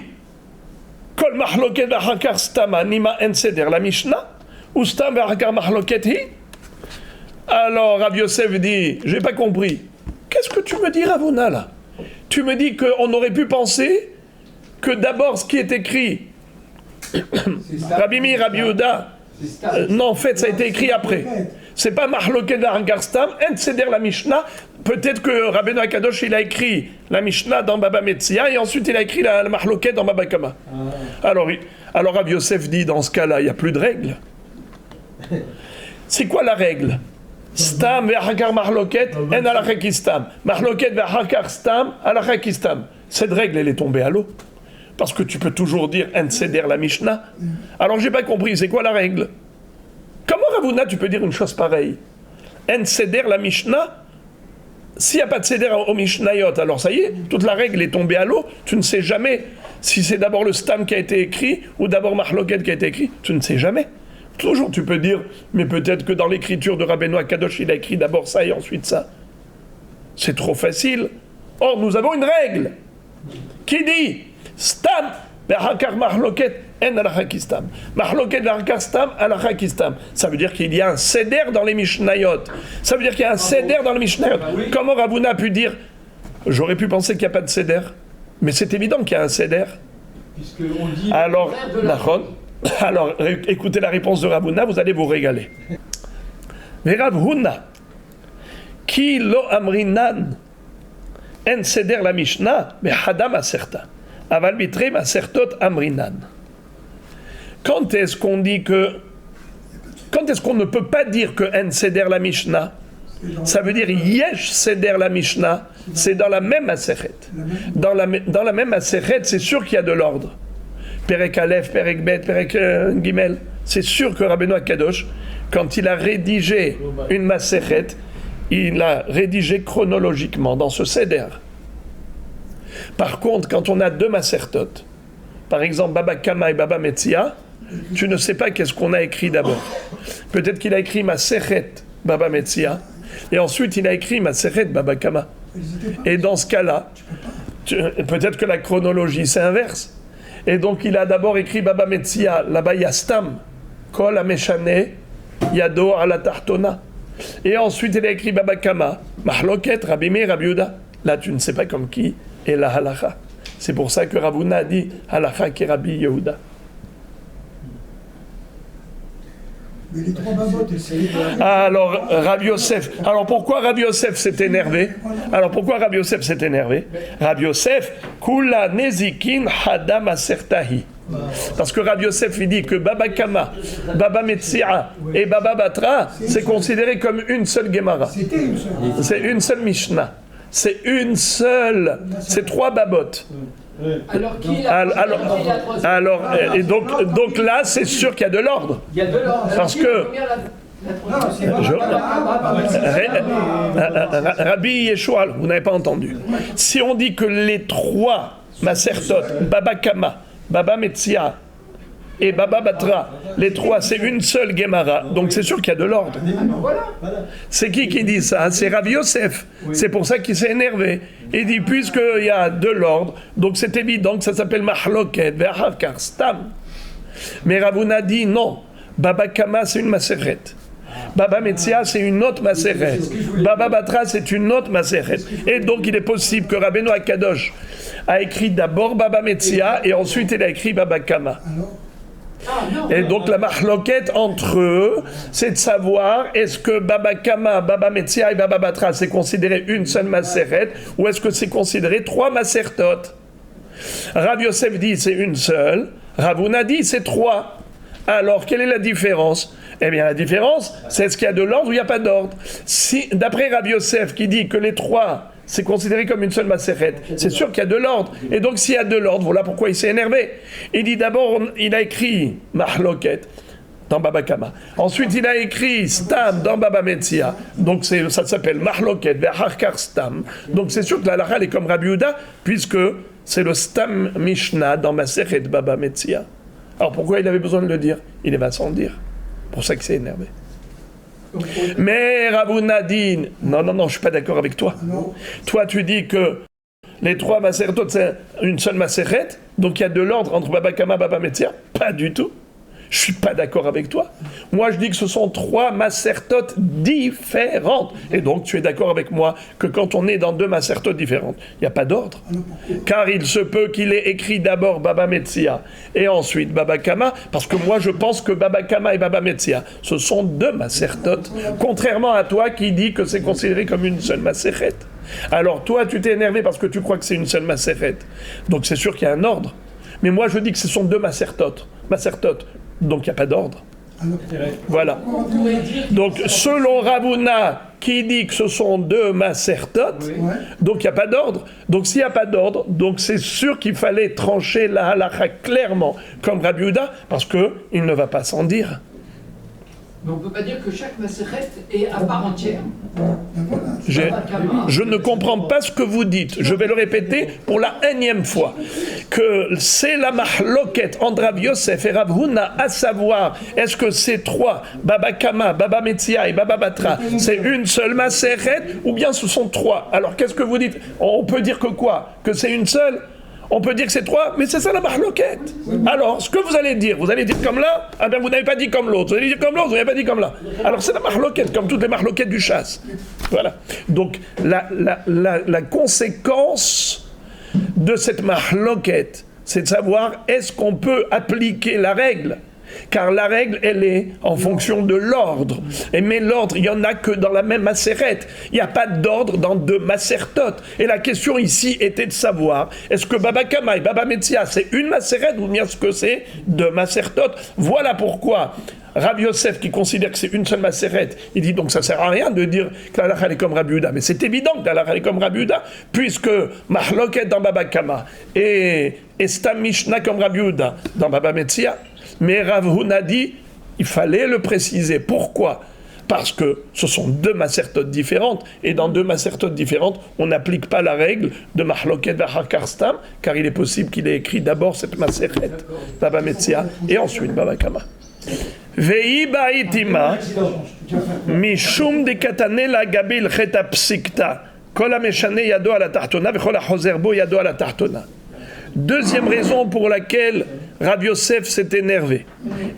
kol Mahloket ve'achakar Stam anima en seder la Mishnah. Ou Stam ve'achakar Mahloket hi. Alors Rabbi Yosef dit, j'ai pas compris. Qu'est-ce que tu me dis, Rav Huna, là? Tu me dis qu'on aurait pu penser que d'abord ce qui est écrit, Rabbi Meir, Rabbi Yehuda, non, en fait, ça a été écrit après. C'est pas Mahloket ve'achakar Stam, en seder la Mishnah. Peut-être que Rabbeinu Akadosh, il a écrit la Mishnah dans Baba Metzia et ensuite il a écrit la Mahloket dans Baba Kama. Alors Rabbi Yosef dit, dans ce cas-là, il n'y a plus de règle. C'est quoi la règle? Stam ve'achakar Mahloket, en halakha ki Stam. Mahloket ve'achakar Stam, halakha ki Stam. Cette règle, elle est tombée à l'eau. Parce que tu peux toujours dire en seder la Mishnah. Alors j'ai pas compris, c'est quoi la règle? Comment, Rav Huna, tu peux dire une chose pareille? En seder la Mishnah, s'il n'y a pas de seder au Mishnayot, alors ça y est, toute la règle est tombée à l'eau. Tu ne sais jamais si c'est d'abord le Stam qui a été écrit ou d'abord Mahloket qui a été écrit. Tu ne sais jamais. Toujours tu peux dire, mais peut-être que dans l'écriture de Rabbeinu Akadosh, il a écrit d'abord ça et ensuite ça. C'est trop facile. Or, nous avons une règle qui dit Stam ve'achakar Mahloket en halakha ki Stam. Mahloket ve'achakar Stam, halakha ki Stam. Ça veut dire qu'il y a un seder dans les Mishnayot. Ça veut dire qu'il y a un seder dans les Mishnayot. Comment Rav Huna a pu dire, j'aurais pu penser qu'il n'y a pas de seder, mais c'est évident qu'il y a un seder. Puisqu'on dit alors, Alors, écoutez la réponse de Rav Huna, vous allez vous régaler. Mais Rav Huna, qui lo amrinan en seder la Mishnah, mais hadam aserta, aval bitre asertot amrinan. Quand est-ce qu'on ne peut pas dire que en seder la Mishnah? Ça veut dire yesh seder la Mishnah, c'est dans la même aseret. Dans la même aseret, c'est sûr qu'il y a de l'ordre. Perek Aleph, Perek Bet, Perek Gimel. C'est sûr que Rabbeinu Akadosh, quand il a rédigé une maseret, il l'a rédigé chronologiquement dans ce seder. Par contre, quand on a deux masertot, par exemple Baba Kama et Baba Metzia, tu ne sais pas qu'est-ce qu'on a écrit d'abord. Peut-être qu'il a écrit Maseret Baba Metzia, et ensuite il a écrit Maseret Baba Kama. Et dans ce cas-là, peut-être que la chronologie s'inverse. Et donc il a d'abord écrit Baba Metzia, là-bas Yastam, Kol Ameshane, Yado ala Tartona. Et ensuite il a écrit Baba Kama, Mahloket, Rabbi Meir, Rabbi Yehuda. Là tu ne sais pas comme qui est la halacha. C'est pour ça que Rav Huna a dit halacha qui est Rabbi Yehuda. Mais les trois babotes, c'est... Alors, Rabbi Yosef. Alors, pourquoi Rabbi Yosef s'est énervé? Rabbi Yosef, Kula Nezikin Hadam Asertahi. Parce que Rabbi Yosef, il dit que Baba Kama, Baba Metzia et Baba Batra, c'est considéré comme une seule Gemara. C'était une seule. C'est une seule Mishnah. C'est une seule. C'est trois babotes. Alors qui est la troisième? Et donc là, c'est sûr qu'il y a de l'ordre. Il y a de l'ordre. Parce Qui est que- la première, la troisième? Rabbi Yeshua, vous n'avez pas entendu. Si on dit que les trois Masertot, Baba Kama, Baba Metzia et Baba Batra, les trois, c'est une seule Gemara, donc c'est sûr qu'il y a de l'ordre. C'est qui dit ça? C'est Rabbi Yosef. C'est pour ça qu'il s'est énervé. Il dit, puisqu'il y a de l'ordre, donc c'est évident que ça s'appelle Mahloket, Ve'achar Stam. Mais Rav Huna dit non. Baba Kama, c'est une Maseret. Baba Metzia, c'est une autre Maseret. Baba Batra, c'est une autre Maseret. Et donc, il est possible que Rabbeinu Akadosh a écrit d'abord Baba Metzia et ensuite il a écrit Baba Kama. Et donc, la mahloket entre eux, c'est de savoir est-ce que Baba Kama, Baba Metzia et Baba Batra, c'est considéré une seule Maseret ou est-ce que c'est considéré trois Masertot? Rav Yosef dit c'est une seule, Rav Huna dit c'est trois. Alors, quelle est la différence? Eh bien, la différence, c'est est-ce qu'il y a de l'ordre ou il n'y a pas d'ordre? Si, d'après Rav Yosef qui dit que les trois, c'est considéré comme une seule Maseret, c'est sûr qu'il y a de l'ordre. Et donc, s'il y a de l'ordre, voilà pourquoi il s'est énervé. Il dit d'abord, il a écrit Mahloket dans Baba Kama. Ensuite, il a écrit Stam dans Baba Metzia. Donc, ça s'appelle Mahloket, Ve'achar Stam. Donc, c'est sûr que la halakha est comme Rabbi Yehuda, puisque c'est le Stam Mishnah dans Maseret Baba Metzia. Alors, pourquoi il avait besoin de le dire? Il va sans le dire. Pour ça qu'il s'est énervé. Mais Rav Huna dit non, je suis pas d'accord avec toi. Toi, tu dis que les trois Masertot, c'est une seule Maseret, donc il y a de l'ordre entre Baba Kama, Baba Metzia. Pas du tout. Je suis pas d'accord avec toi. Moi, je dis que ce sont trois Masertot différentes. Et donc, tu es d'accord avec moi que quand on est dans deux Masertot différentes, il n'y a pas d'ordre. Car il se peut qu'il ait écrit d'abord Baba Metzia et ensuite Baba Kama, parce que moi, je pense que Baba Kama et Baba Metzia, ce sont deux Masertot, contrairement à toi qui dis que c'est considéré comme une seule Maseret. Alors, toi, tu t'es énervé parce que tu crois que c'est une seule Maseret. Donc, c'est sûr qu'il y a un ordre. Mais moi, je dis que ce sont deux Masertot. Donc il n'y a pas d'ordre. Voilà. Donc selon Rav Huna qui dit que ce sont deux Masertot, donc il n'y a pas d'ordre. Donc s'il n'y a pas d'ordre, donc c'est sûr qu'il fallait trancher la halakha clairement comme Rabbi Yehuda, parce qu'il ne va pas s'en dire. Mais on ne peut pas dire que chaque Maseret est à part entière. Je ne comprends pas ce que vous dites. Je vais le répéter pour la énième fois. Que c'est la mahloket entre Rav Yosef et Rav Huna, à savoir, est-ce que ces trois, Baba Kama, Baba Metzia et Baba Batra, c'est une seule Maseret ou bien ce sont trois? Alors qu'est-ce que vous dites? On peut dire que quoi? Que c'est une seule? On peut dire que c'est trois, mais c'est ça la mahloket. Alors, ce que vous allez dire comme là, ah ben vous n'avez pas dit comme l'autre. Vous allez dire comme l'autre, vous n'avez pas dit comme là. Alors c'est la mahloket, comme toutes les mahloket du chasse. Voilà. Donc, la conséquence de cette mahloket, c'est de savoir est-ce qu'on peut appliquer la règle Car la règle, elle est en fonction de l'ordre. Mais l'ordre, il n'y en a que dans la même macérette. Il n'y a pas d'ordre dans deux macertotes. Et la question ici était de savoir, est-ce que Baba Kama et Baba Metzia, c'est une macérette ou bien est-ce que c'est deux macertotes? Voilà pourquoi Rabbi Yosef, qui considère que c'est une seule macérette, il dit donc ça ne sert à rien de dire que la halakha est comme Rabbi Yehuda. Mais c'est évident que la halakha est comme Rabbi Yehuda, puisque Mahloket dans Baba Kama et Stam Mishnah comme Rabbi Yehuda dans Baba Metzia. Mais Rav Huna dit, il fallait le préciser. Pourquoi? Parce que ce sont deux macertotes différentes, et dans deux macertotes différentes, on n'applique pas la règle de Mahloket Vachar Stam, car il est possible qu'il ait écrit d'abord cette macérette, Baba Metzia, et ensuite Baba Kama. Ve'i ba'itima mishum de katane la gabil cheta psikta kol hameshane yado ala tachtona vechol hachozer bo yado ala tachtona. Deuxième raison pour laquelle Rabbi Yosef s'est énervé.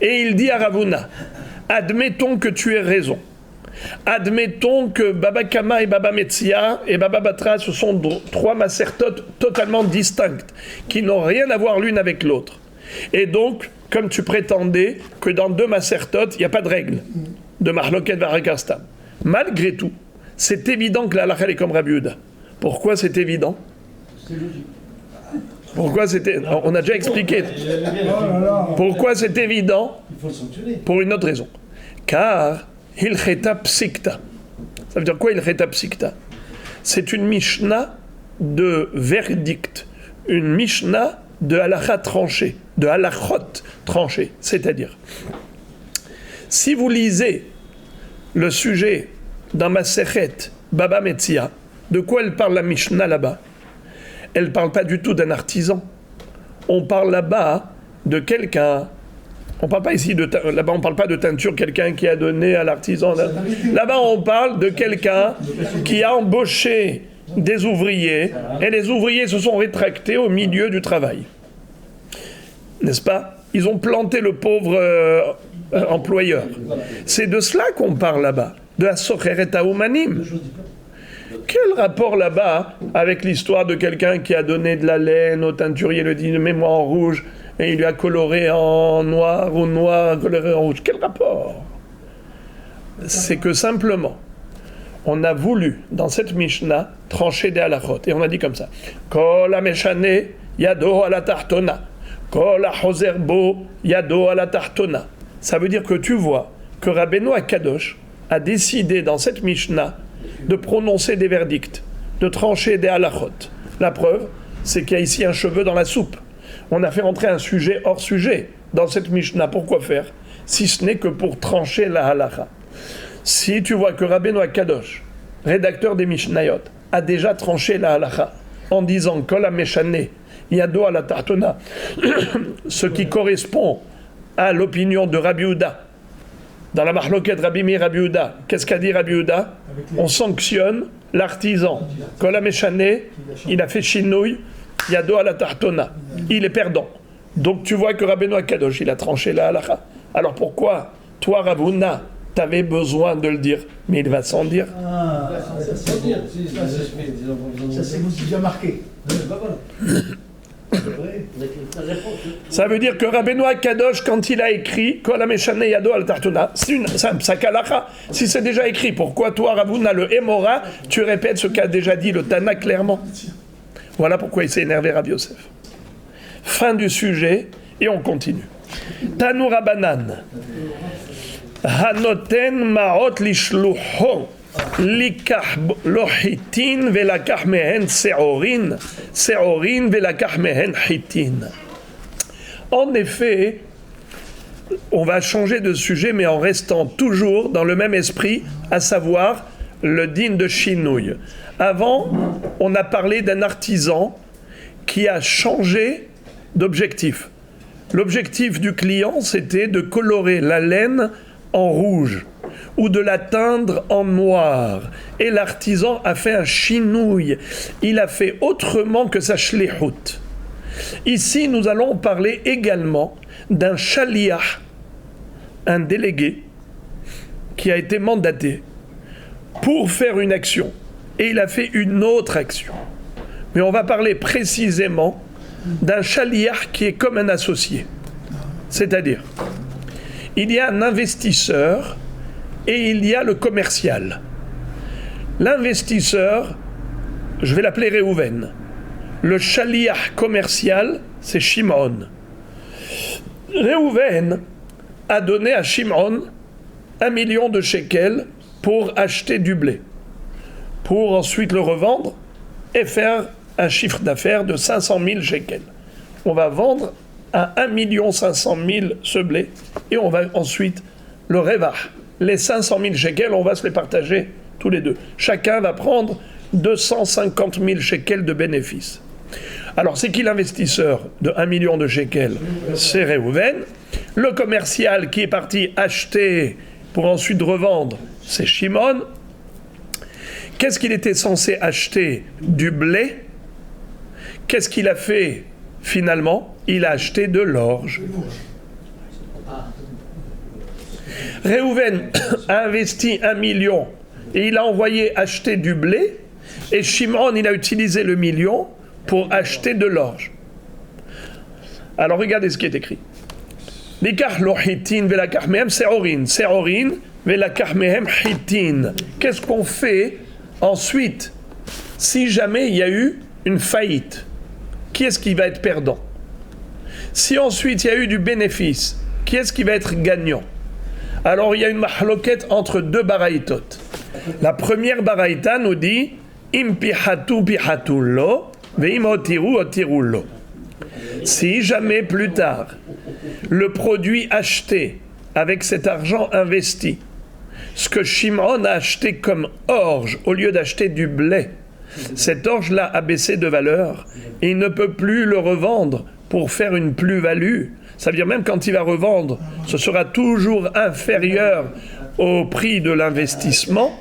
Et il dit à Rav Huna, admettons que tu aies raison. Admettons que Baba Kama et Baba Metzia et Baba Batra, ce sont trois macertotes totalement distinctes, qui n'ont rien à voir l'une avec l'autre. Et donc, comme tu prétendais que dans deux macertotes, il n'y a pas de règle de Mahloket Vachar Stam. Malgré tout, c'est évident que la halakha est comme Rabbi Yehuda. Pourquoi c'est évident? Pourquoi c'était... On a déjà expliqué. Pourquoi c'est évident? Pour une autre raison. Car Hilcheta Psikta. Ça veut dire quoi Hilcheta Psikta? C'est une Mishnah de verdict. Une Mishnah de halakha tranchée. De halachot tranchée. C'est-à-dire, si vous lisez le sujet dans Masechet Baba Metzia, de quoi elle parle la Mishnah là-bas? Elle ne parle pas du tout d'un artisan. On parle là-bas de quelqu'un. On parle pas ici de là-bas, on parle pas de teinture, quelqu'un qui a donné à l'artisan. Là-bas, on parle de quelqu'un qui a embauché des ouvriers et les ouvriers se sont rétractés au milieu du travail. N'est-ce pas? Ils ont planté le pauvre employeur. C'est de cela qu'on parle là-bas, de la Socheret Haumanim. Quel rapport là-bas avec l'histoire de quelqu'un qui a donné de la laine au teinturier, le dit mets-moi en rouge, et il lui a coloré en noir ou noir coloré en rouge? Quel rapport? C'est que simplement, on a voulu, dans cette Mishnah, trancher des halachot. Et on a dit comme ça, Kol hameshane yado ala tachtona, Kol hachozer bo yado ala tachtona. Ça veut dire que tu vois que Rabbeinu Akadosh a décidé dans cette Mishnah de prononcer des verdicts, de trancher des halachot. La preuve, c'est qu'il y a ici un cheveu dans la soupe. On a fait rentrer un sujet hors sujet dans cette Mishnah. Pourquoi faire? Si ce n'est que pour trancher la halacha. Si tu vois que Rabbeinu Akadosh, rédacteur des Mishnayot, a déjà tranché la halacha en disant Kol hameshane yado ala tachtona, ce qui correspond à l'opinion de Rabbi Yehuda, dans la Mahloket Rabbi Meir Rabbi Yehuda, qu'est-ce qu'a dit Rabbi Yehuda? On sanctionne l'artisan. Kol hameshane, il a fait shinouï, yado ala tachtona. Il est perdant. Donc tu vois que Rabbeinu Akadosh, il a tranché la halakha. Alors pourquoi, toi Rav Huna, t'avais besoin de le dire, mais il va sans dire? Ah, ça c'est vous qui bien marqué. Ça veut dire que Rabbeinu Akadosh, quand il a écrit Kol hameshane yado al tachtona, c'est un psak halakha. Si c'est déjà écrit, pourquoi toi, Rav Huna, le Hémora, tu répètes ce qu'a déjà dit le Tana clairement? Voilà pourquoi il s'est énervé, Rabbi Yosef. Fin du sujet, et on continue. Tanu Rabanan. Hanoten ma'ot lishluho. Likach lohitin velakach mehen seorin velakach mehen hitin. En effet, on va changer de sujet, mais en restant toujours dans le même esprit, à savoir le din de Shinouï. Avant, on a parlé d'un artisan qui a changé d'objectif. L'objectif du client, c'était de colorer la laine en rouge ou de la teindre en noir. Et l'artisan a fait un chinouille. Il a fait autrement que sa shlichut. Ici, nous allons parler également d'un shaliach, un délégué qui a été mandaté pour faire une action. Et il a fait une autre action. Mais on va parler précisément d'un shaliach qui est comme un associé. C'est-à-dire, il y a un investisseur et il y a le commercial. L'investisseur, je vais l'appeler Réhouven. Le shaliach commercial, c'est Shimon. Réhouven a donné à Shimon 1 million de shekels pour acheter du blé, pour ensuite le revendre et faire un chiffre d'affaires de 500 000 shekels. On va vendre à 1 500 000 ce blé et on va ensuite le revah. Les 500 000 shekels, on va se les partager tous les deux. Chacun va prendre 250 000 shekels de bénéfices. Alors, c'est qui l'investisseur de 1 million de shekels? C'est Réhouven. Le commercial qui est parti acheter pour ensuite revendre, c'est Shimon. Qu'est-ce qu'il était censé acheter? Du blé. Qu'est-ce qu'il a fait finalement? Il a acheté de l'orge. Réhouven a investi 1 million et il a envoyé acheter du blé. Et Shimon, il a utilisé le million pour acheter de l'orge. Alors regardez ce qui est écrit. Qu'est-ce qu'on fait ensuite si jamais il y a eu une faillite? Qui est-ce qui va être perdant? Si ensuite il y a eu du bénéfice, qui est-ce qui va être gagnant? Alors il y a une mahloket entre deux baraïtot. La première baraïta nous dit Im pihatu pihatu lo, veim otiru otiru lo. Si jamais plus tard, le produit acheté avec cet argent investi, ce que Shimon a acheté comme orge au lieu d'acheter du blé, cet orge-là a baissé de valeur et il ne peut plus le revendre pour faire une plus-value. Ça veut dire même quand il va revendre, ce sera toujours inférieur au prix de l'investissement.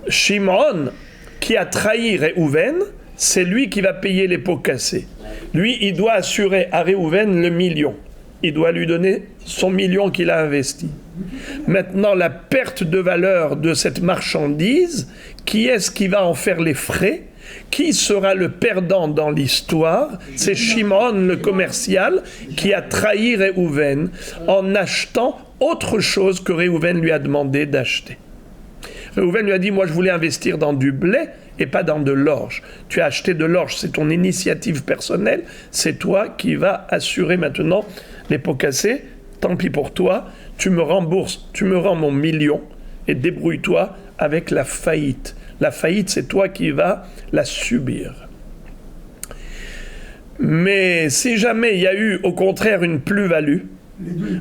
Shimon, qui a trahi Réhouven, c'est lui qui va payer les pots cassés. Lui, il doit assurer à Réhouven le million. Il doit lui donner son million qu'il a investi. Maintenant, la perte de valeur de cette marchandise, qui est-ce qui va en faire les frais? Qui sera le perdant dans l'histoire? C'est Shimon, le commercial, qui a trahi Réhouven en achetant autre chose que Réhouven lui a demandé d'acheter. Réhouven lui a dit, moi je voulais investir dans du blé et pas dans de l'orge. Tu as acheté de l'orge, c'est ton initiative personnelle, c'est toi qui vas assurer maintenant les pots cassés, tant pis pour toi, tu me rembourses, tu me rends mon million et débrouille-toi avec la faillite. La faillite, c'est toi qui vas la subir. Mais si jamais il y a eu au contraire une plus-value,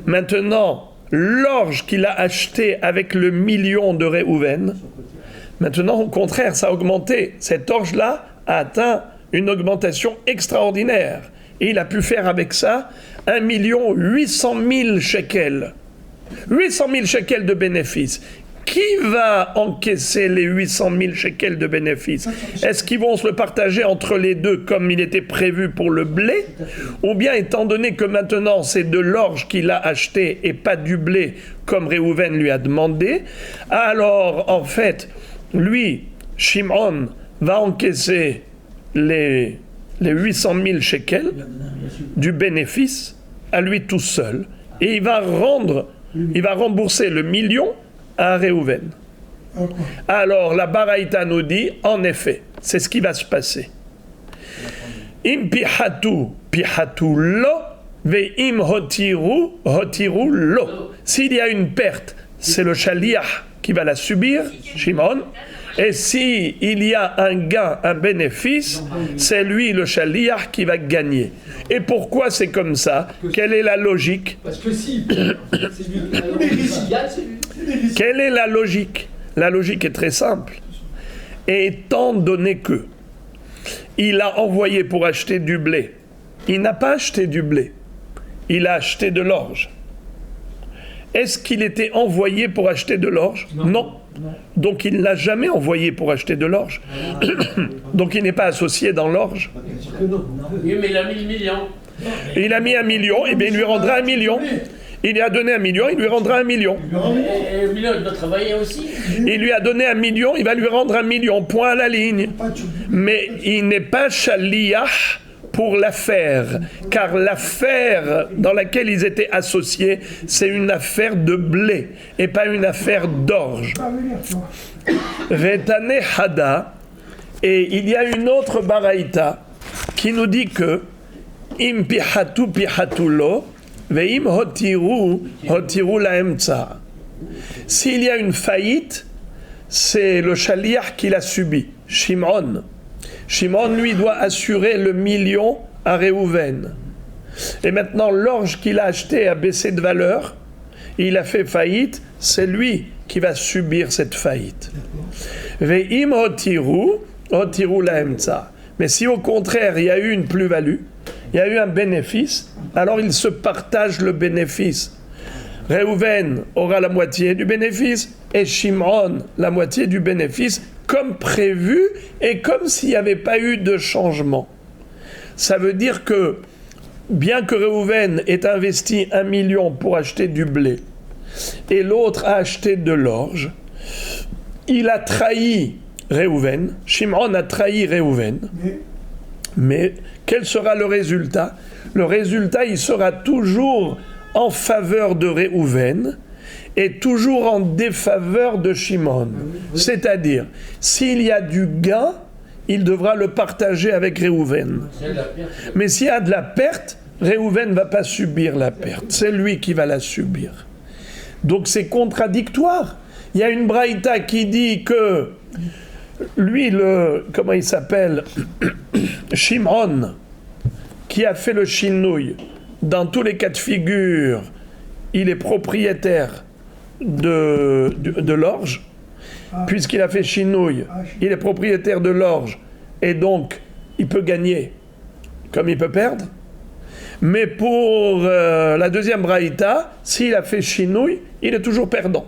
maintenant, l'orge qu'il a acheté avec le million de Réhouven, maintenant, au contraire, ça a augmenté. Cet orge-là a atteint une augmentation extraordinaire. Et il a pu faire avec ça 1 800 000 shekels. 800 000 shekels de bénéfices. Qui va encaisser les 800 000 shekels de bénéfices? Est-ce qu'ils vont se le partager entre les deux comme il était prévu pour le blé? Ou bien, étant donné que maintenant c'est de l'orge qu'il a acheté et pas du blé comme Réhouven lui a demandé, alors en fait, lui, Shimon, va encaisser les 800 000 shekels du bénéfice à lui tout seul et il va rembourser le million à Réhouven. Alors la baraïta nous dit, en effet, c'est ce qui va se passer. Im pihatu pihatu lo, ve'im hotiru hotiru lo. S'il y a une perte, c'est le shaliach qui va la subir, Shimon. Et si il y a un gain, un bénéfice, c'est lui, le shaliach, qui va gagner. Et pourquoi c'est comme ça? Quelle est la logique? Parce que si, c'est lui. Alors, s'il gagne, c'est lui. Quelle est la logique? La logique est très simple. Et étant donné que il a envoyé pour acheter du blé, il n'a pas acheté du blé, il a acheté de l'orge. Est-ce qu'il était envoyé pour acheter de l'orge? Non. Donc il ne l'a jamais envoyé pour acheter de l'orge. Donc il n'est pas associé dans l'orge. Oui, mais il a mis le million. Il a mis 1 million, et bien il lui rendra 1 million. Il lui a donné 1 million, il lui rendra 1 million. Et le million, il doit travailler aussi. Il lui a donné 1 million, il va lui rendre 1 million, point à la ligne. Mais il n'est pas shaliach pour l'affaire, car l'affaire dans laquelle ils étaient associés, c'est une affaire de blé et pas une affaire d'orge. Retane Hada, et il y a une autre baraïta qui nous dit que Im pihatu pihatulo, veim hotiru laemtsa. S'il y a une faillite, c'est le shaliach qui l'a subi, Shimon. Shimon, lui, doit assurer le million à Réhouven. Et maintenant, l'orge qu'il a acheté a baissé de valeur, il a fait faillite, c'est lui qui va subir cette faillite. Ve'im hotiru laemtsa. Mais si au contraire, il y a eu une plus-value, il y a eu un bénéfice, alors ils se partagent le bénéfice. Réhouven aura la moitié du bénéfice et Shimon la moitié du bénéfice, comme prévu et comme s'il n'y avait pas eu de changement. Ça veut dire que, bien que Réhouven ait investi 1 million pour acheter du blé et l'autre a acheté de l'orge, il a trahi Réhouven, Shimon a trahi Réhouven, mais quel sera le résultat ? Le résultat, il sera toujours en faveur de Réhouven et toujours en défaveur de Shimon. C'est-à-dire, s'il y a du gain, il devra le partager avec Réhouven. Mais s'il y a de la perte, Réhouven ne va pas subir la perte. C'est lui qui va la subir. Donc c'est contradictoire. Il y a une braïta qui dit que lui, comment il s'appelle, Shimon, qui a fait le shinouï, dans tous les cas de figure, il est propriétaire de l'orge, puisqu'il a fait shinouï, il est propriétaire de l'orge, et donc il peut gagner comme il peut perdre. Mais pour la deuxième braïta, s'il a fait shinouï, il est toujours perdant.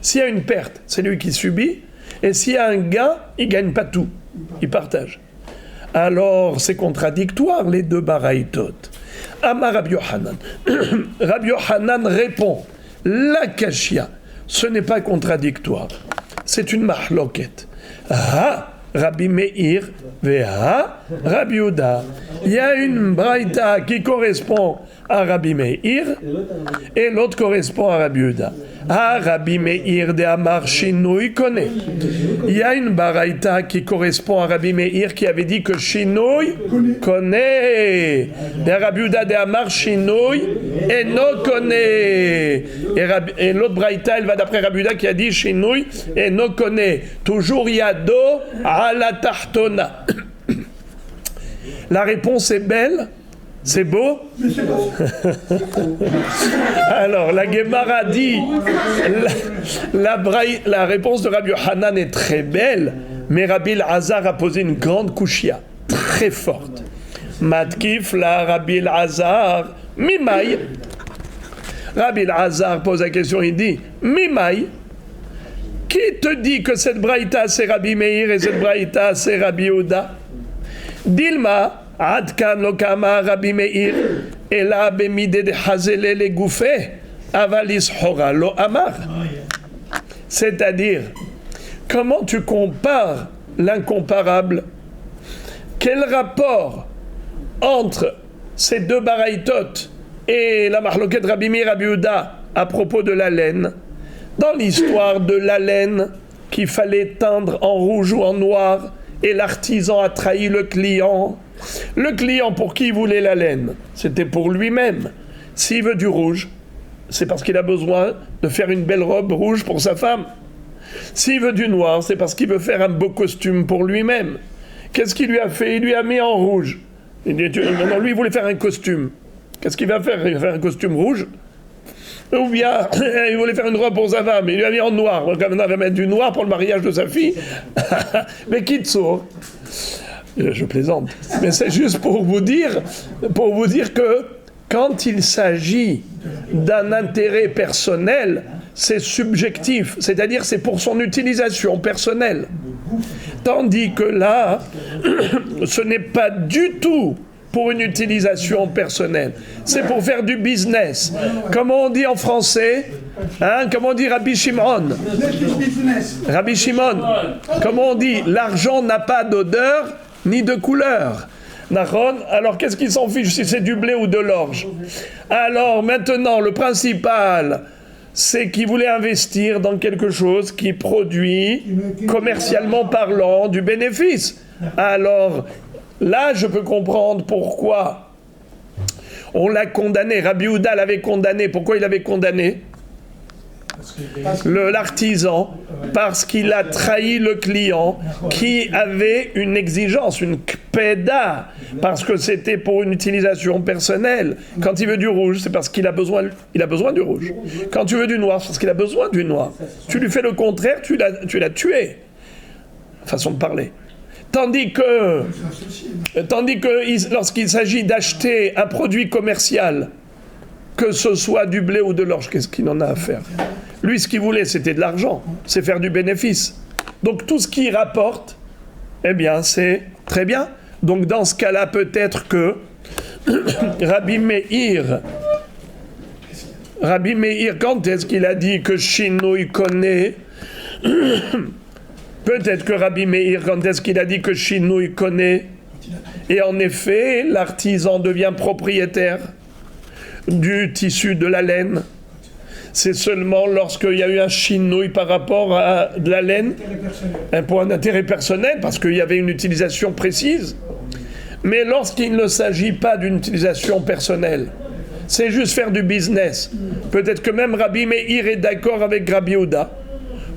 S'il y a une perte, c'est lui qui subit, et s'il y a un gain, il ne gagne pas tout, il partage. Alors c'est contradictoire les deux baraïtot. Amar Rabbi Yochanan. Rabbi Yochanan répond, la kashia, ce n'est pas contradictoire, c'est une mahloket. Ah, Rabbi Meir, veha, Rabbi Yehuda. Il y a une braïta qui correspond à Rabbi Meir et l'autre correspond à Rabbi Yehuda. Ah, Rabbi Meir de Amar Shinouï connaît. Il y a une baraïta qui correspond à Rabbi Meir qui avait dit que Shinouï connaît. Et Rabbi Yehuda de Amar Shinouï et no connaît. Et l'autre baraïta, elle va d'après Rabbi Yehuda qui a dit Shinouï et no connaît. Toujours yado à la tachtona. La réponse est belle. C'est beau? Alors, la Gemara dit, la réponse de Rabbi Yochanan est très belle, mais Rabbi Elazar a posé une grande kouchia, très forte. Matkif la Rabbi Elazar, Mimaï. Rabbi Elazar pose la question, il dit, Mimaï, qui te dit que cette braïta c'est Rabbi Meir et cette braïta c'est Rabbi Yehuda? Dilma, Adkan lokama Rabbi Meir, ela bemide de hazele le gouffé, avalis hora lo amar. C'est-à-dire, comment tu compares l'incomparable? Quel rapport entre ces deux baraïtot et la mahloket Rabbi Meir Rabbi Yehuda à propos de la laine? Dans l'histoire de la laine qu'il fallait teindre en rouge ou en noir, et l'artisan a trahi le client. Le client, pour qui il voulait la laine? C'était pour lui-même. S'il veut du rouge, c'est parce qu'il a besoin de faire une belle robe rouge pour sa femme. S'il veut du noir, c'est parce qu'il veut faire un beau costume pour lui-même. Qu'est-ce qu'il lui a fait? Il lui a mis en rouge. Maintenant, lui, il voulait faire un costume. Qu'est-ce qu'il va faire? Il va faire un costume rouge? Ou bien, il voulait faire une robe pour sa femme, il lui a mis en noir. Maintenant, il va mettre du noir pour le mariage de sa fille. Mais Kitsour, je plaisante. Mais c'est juste pour vous dire que quand il s'agit d'un intérêt personnel, c'est subjectif. C'est-à-dire, c'est pour son utilisation personnelle. Tandis que là, ce n'est pas du tout pour une utilisation personnelle. C'est pour faire du business. Comment on dit en français? Comment on dit Rabbi Shimon? Rabbi Shimon. Comment on dit? L'argent n'a pas d'odeur ni de couleur. Nahon. Alors qu'est-ce qu'il s'en fiche si c'est du blé ou de l'orge? Alors maintenant, le principal, c'est qu'il voulait investir dans quelque chose qui produit, commercialement parlant, du bénéfice. Alors là, je peux comprendre pourquoi on l'a condamné. Rabbi Yehuda l'avait condamné. Pourquoi il l'avait condamné? L'artisan, parce qu'il a trahi le client qui avait une exigence, une kpeda, parce que c'était pour une utilisation personnelle. Quand il veut du rouge, c'est parce qu'il a besoin du rouge. Quand tu veux du noir, c'est parce qu'il a besoin du noir. Tu lui fais le contraire, tu l'as tué. Façon de parler. Tandis que lorsqu'il s'agit d'acheter un produit commercial, que ce soit du blé ou de l'orge, qu'est-ce qu'il en a à faire? Lui, ce qu'il voulait, c'était de l'argent, c'est faire du bénéfice. Donc tout ce qu'il rapporte, eh bien, c'est très bien. Donc dans ce cas-là, peut-être que Rabbi Meir, quand est-ce qu'il a dit que Shinui connaît? Peut-être que Rabbi Meir, quand est-ce qu'il a dit que Shinui connaît? Et en effet, l'artisan devient propriétaire du tissu de la laine. C'est seulement lorsqu'il y a eu un chinouille par rapport à de la laine, un point d'intérêt personnel, parce qu'il y avait une utilisation précise. Mais lorsqu'il ne s'agit pas d'une utilisation personnelle, c'est juste faire du business. Peut-être que même Rabbi Meir est d'accord avec Rabbi Yehuda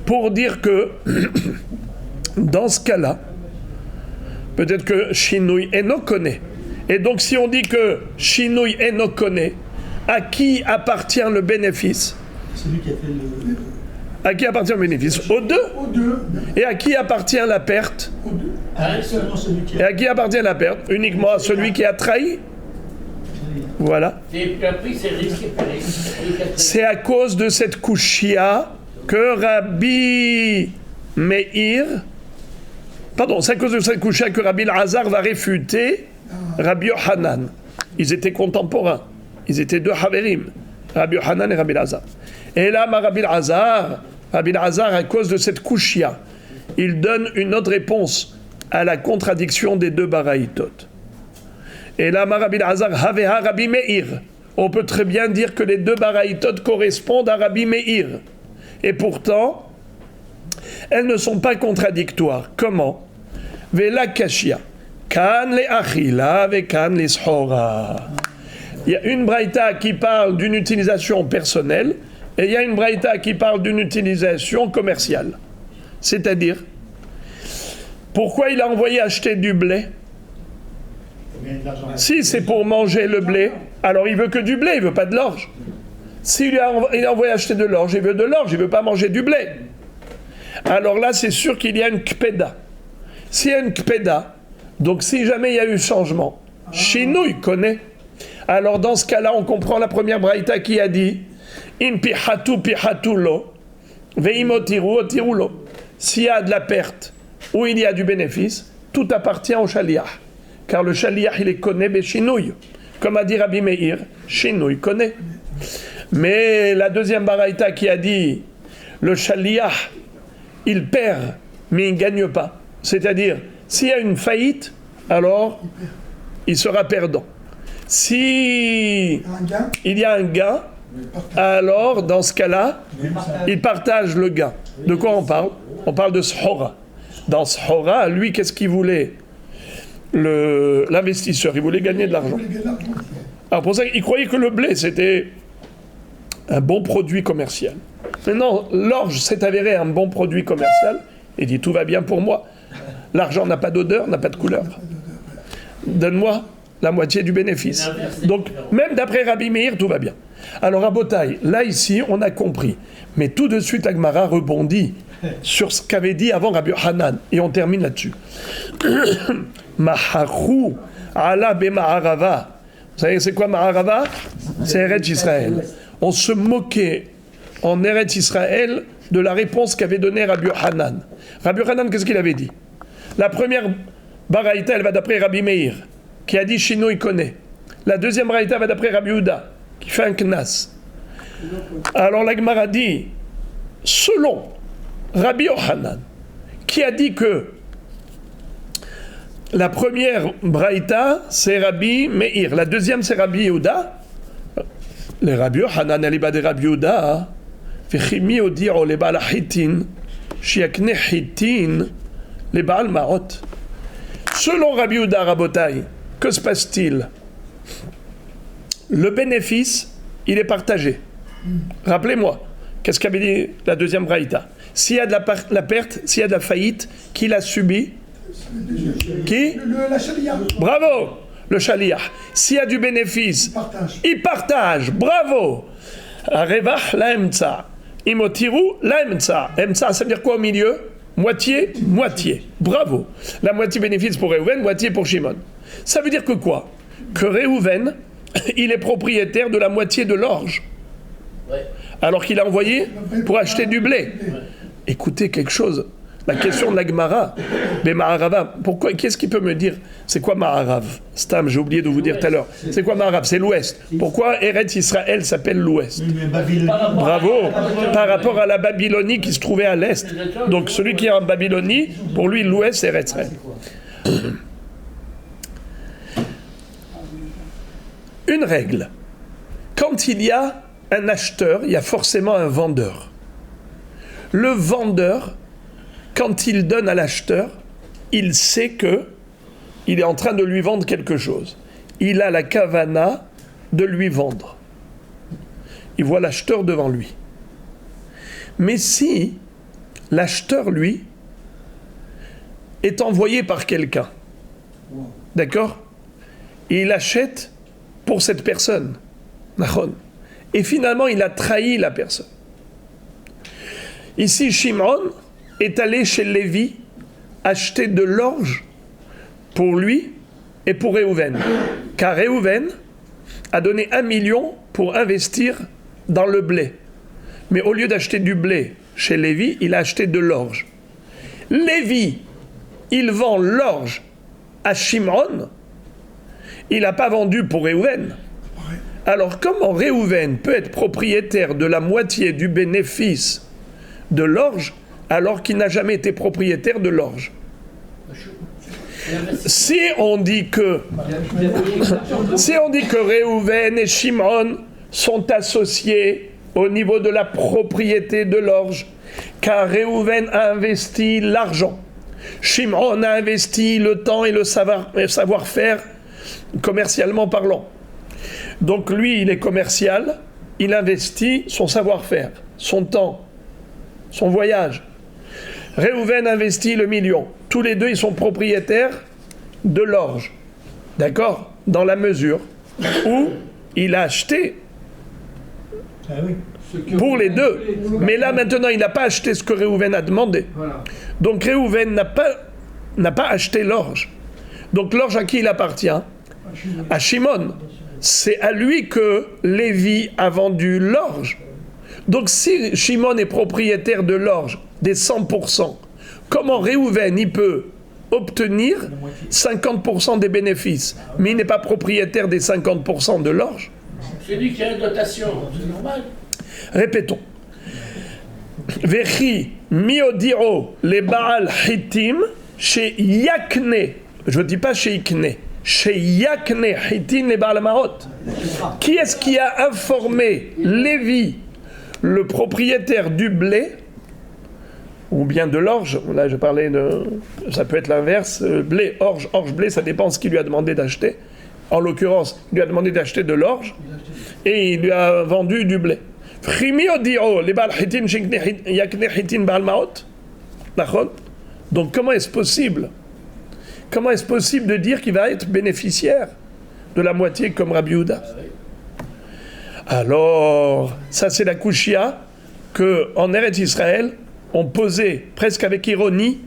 pour dire que dans ce cas-là, peut-être que Shinui Eno connaît. Et donc si on dit que Shinui Eno connaît, à qui appartient le bénéfice? Celui qui a fait le... À qui appartient le bénéfice? Aux deux. Aux deux. Et à qui appartient la perte? Aux deux. Seulement celui qui Et a... à qui appartient la perte? Uniquement à celui qui a trahi. Voilà. Et puis après, c'est risqué. C'est à cause de cette kushia que Rabbi Meir... Pardon, c'est à cause de cette kushia que Rabbi Elazar va réfuter Rabbi Yohanan. Ils étaient contemporains. Ils étaient deux Haverim, Rabbi Yohanan et Rabbi Elazar. Et là, Rabbi Elazar, à cause de cette kushia, il donne une autre réponse à la contradiction des deux baraïtot. Et là, Rabbi Elazar, Haveha Rabbi Meir. On peut très bien dire que les deux baraïtot correspondent à Rabbi Meir. Et pourtant, elles ne sont pas contradictoires. Comment? Vela kashia. Kan le achila ve kan le shora. Il y a une braïta qui parle d'une utilisation personnelle et il y a une braïta qui parle d'une utilisation commerciale. C'est-à-dire, pourquoi il a envoyé acheter du blé? Si c'est pour manger le blé, alors il veut que du blé, il veut pas de l'orge. S'il a envoyé acheter de l'orge, il veut de l'orge, il veut pas manger du blé. Alors là, c'est sûr qu'il y a une kpeda. S'il y a une kpeda, donc si jamais il y a eu changement, Shinui connaît. Alors dans ce cas-là, on comprend la première braïta qui a dit In pihatu lo, veimotiru otiru lo. S'il y a de la perte ou il y a du bénéfice, tout appartient au shaliach. Car le shaliach, il est connaît beshinouy. Comme a dit Rabbi Meir, Shinui connaît. Mais la deuxième braïta qui a dit le shaliach, il perd, mais il ne gagne pas. C'est-à-dire, s'il y a une faillite, alors il sera perdant. Si il y a un gain, alors dans ce cas-là, il partage le gain. De quoi on parle? On parle de Shora. Dans Shora, lui, qu'est-ce qu'il voulait? L'investisseur, il voulait gagner de l'argent. Alors pour ça, il croyait que le blé, c'était un bon produit commercial. Maintenant, l'orge s'est avéré un bon produit commercial. Il dit, tout va bien pour moi. L'argent n'a pas d'odeur, n'a pas de couleur. Donne-moi la moitié du bénéfice. Donc, même d'après Rabbi Meir, tout va bien. Alors, à Botaï, là, ici, on a compris. Mais tout de suite, Agmara rebondit sur ce qu'avait dit avant Rabbi Yohanan. Et on termine là-dessus. Maharu ala be Maharava. Vous savez, c'est quoi Maharava? C'est Eretz Israël. On se moquait en Eretz Israël de la réponse qu'avait donnée Rabbi Yohanan. Rabbi Yohanan, qu'est-ce qu'il avait dit? La première baraïta, elle va d'après Rabbi Meir, qui a dit Shinui connaît. La deuxième baraïta va d'après Rabbi Yehuda, qui fait un knas. Alors la Gemara dit, selon Rabbi Yohanan, qui a dit que la première braïta, c'est Rabbi Meir. La deuxième, c'est Rabbi Yehuda. Les Rabbi Yochanan, Aliba de Rabbi Yehuda, Vechimi Odiro, les Baal Hitin, Shiakne Hitin, les Baal Marot. Selon Rabbi Yehuda Rabotai, que se passe-t-il? Le bénéfice, il est partagé. Rappelez-moi, qu'est-ce qu'avait dit la deuxième braïta? S'il y a de la perte, s'il y a de la faillite, qui l'a subi? Qui? La charia. Bravo, le shaliach. S'il y a du bénéfice, il partage. Bravo. Revach la emtsa. Imotiru la emtsa. Emtsa, ça veut dire quoi au milieu? Moitié, moitié. Bravo. La moitié bénéfice pour Réhouven, moitié pour Shimon. Ça veut dire que quoi? Que Réhouven, il est propriétaire de la moitié de l'orge. Ouais. Alors qu'il a envoyé pour acheter du blé. Écoutez quelque chose. La question de la Gemara, mais Maharav, pourquoi, qu'est-ce qui peut me dire? C'est quoi Maharav? Stam, j'ai oublié de vous dire tout à l'heure. C'est quoi Maharav? C'est l'ouest. Pourquoi Eretz Israël s'appelle l'ouest? Bravo. Par rapport à la Babylonie qui se trouvait à l'est. Donc celui qui est en Babylonie, pour lui l'ouest c'est Eretz Israël. Une règle. Quand il y a un acheteur, il y a forcément un vendeur. Le vendeur, quand il donne à l'acheteur, il sait que il est en train de lui vendre quelque chose. Il a la kavana de lui vendre. Il voit l'acheteur devant lui. Mais si l'acheteur, lui, est envoyé par quelqu'un, d'accord? Et il achète pour cette personne. Et finalement, il a trahi la personne. Ici, Shimon est allé chez Lévi acheter de l'orge pour lui et pour Réhouven. Car Réhouven a donné 1 million pour investir dans le blé. Mais au lieu d'acheter du blé chez Lévi, il a acheté de l'orge. Lévi, il vend l'orge à Shimon, il n'a pas vendu pour Réhouven. Alors comment Réhouven peut être propriétaire de la moitié du bénéfice de l'orge alors qu'il n'a jamais été propriétaire de l'orge? Si on dit que Réhouven et Shimon sont associés au niveau de la propriété de l'orge, car Réhouven a investi l'argent, Shimon a investi le temps et le savoir-faire commercialement parlant. Donc lui, il est commercial, il investit son savoir-faire, son temps, son voyage. Réhouven investit le million. Tous les deux, ils sont propriétaires de l'orge. D'accord? Dans la mesure où il a acheté pour les deux. Mais là, maintenant, il n'a pas acheté ce que Réhouven a demandé. Donc Réhouven n'a pas acheté l'orge. Donc l'orge à qui il appartient? À Shimon. C'est à lui que Lévi a vendu l'orge. Donc si Shimon est propriétaire de l'orge, des 100%, comment Réhouven il peut obtenir 50% des bénéfices, mais il n'est pas propriétaire des 50% de l'orge? C'est lui qui a une dotation, c'est normal. Répétons. Vechi miodiro les Baal Hitim chez Yakne. Je ne dis pas chez Ikne. Chez Yakne Hitim les Baal Marot. Qui est-ce qui a informé Lévi, le propriétaire du blé, ou bien de l'orge? Là, je parlais de... Ça peut être l'inverse. Blé, orge, blé, ça dépend de ce qu'il lui a demandé d'acheter. En l'occurrence, il lui a demandé d'acheter de l'orge et il lui a vendu du blé. Donc, comment est-ce possible? Comment est-ce possible de dire qu'il va être bénéficiaire de la moitié comme Rabbi Yehuda? Alors, ça c'est la kushia qu'en Eretz Israël, on posait presque avec ironie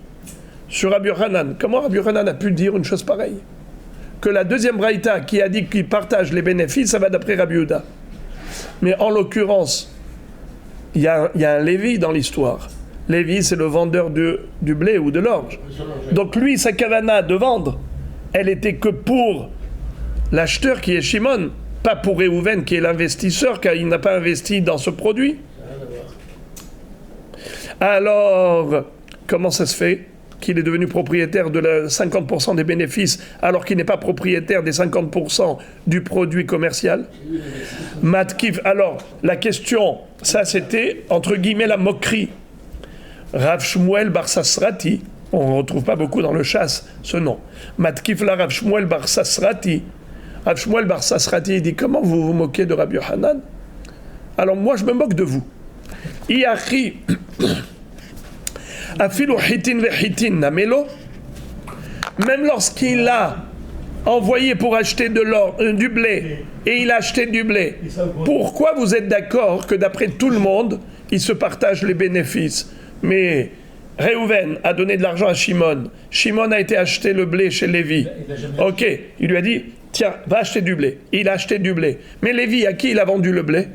sur Rabbi Yochanan. Comment Rabbi Yochanan a pu dire une chose pareille? Que la deuxième braïta qui a dit qu'il partage les bénéfices, ça va d'après Rabbi Yehuda. Mais en l'occurrence, il y a un Lévi dans l'histoire. Lévi, c'est le vendeur du blé ou de l'orge. Donc lui, sa kavana de vendre, elle était que pour l'acheteur qui est Shimon, pas pour Réhouven qui est l'investisseur, car il n'a pas investi dans ce produit. Alors, comment ça se fait qu'il est devenu propriétaire de 50% des bénéfices alors qu'il n'est pas propriétaire des 50% du produit commercial. Matkif. Alors, la question, ça c'était entre guillemets la moquerie. Rav Shmuel bar Sasrati, on ne retrouve pas beaucoup dans le chasse ce nom. Matkif la Rav Shmuel bar Sasrati. Rav Shmuel bar Sasrati dit comment vous vous moquez de Rabbi Yochanan? Alors moi je me moque de vous. Iachi afilu hitin ve hitin namelo. Même lorsqu'il a envoyé pour acheter du blé et il a acheté du blé, pourquoi vous êtes d'accord que d'après tout le monde, ils se partagent les bénéfices? Mais Réhouven a donné de l'argent à Shimon. Shimon a été acheter le blé chez Lévi. Ok, il lui a dit, tiens, va acheter du blé. Il a acheté du blé. Mais Lévi, à qui il a vendu le blé?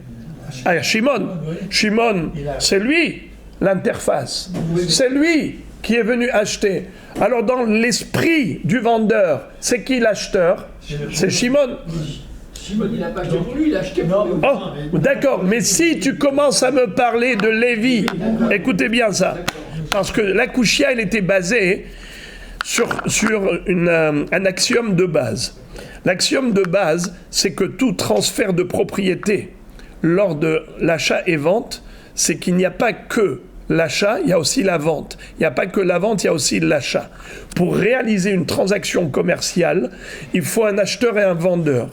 À Shimon. Shimon, c'est lui l'interface. C'est lui qui est venu acheter. Alors dans l'esprit du vendeur, c'est qui l'acheteur? C'est Shimon. Shimon, il n'a pas acheté pour lui, il a acheté pour lui. Oh, d'accord, mais si tu commences à me parler de Lévi, écoutez bien ça, parce que la Kouchia, elle était basée sur un axiome de base. L'axiome de base, c'est que tout transfert de propriété lors de l'achat et vente, c'est qu'il n'y a pas que l'achat, il y a aussi la vente. Il n'y a pas que la vente, il y a aussi l'achat. Pour réaliser une transaction commerciale, il faut un acheteur et un vendeur.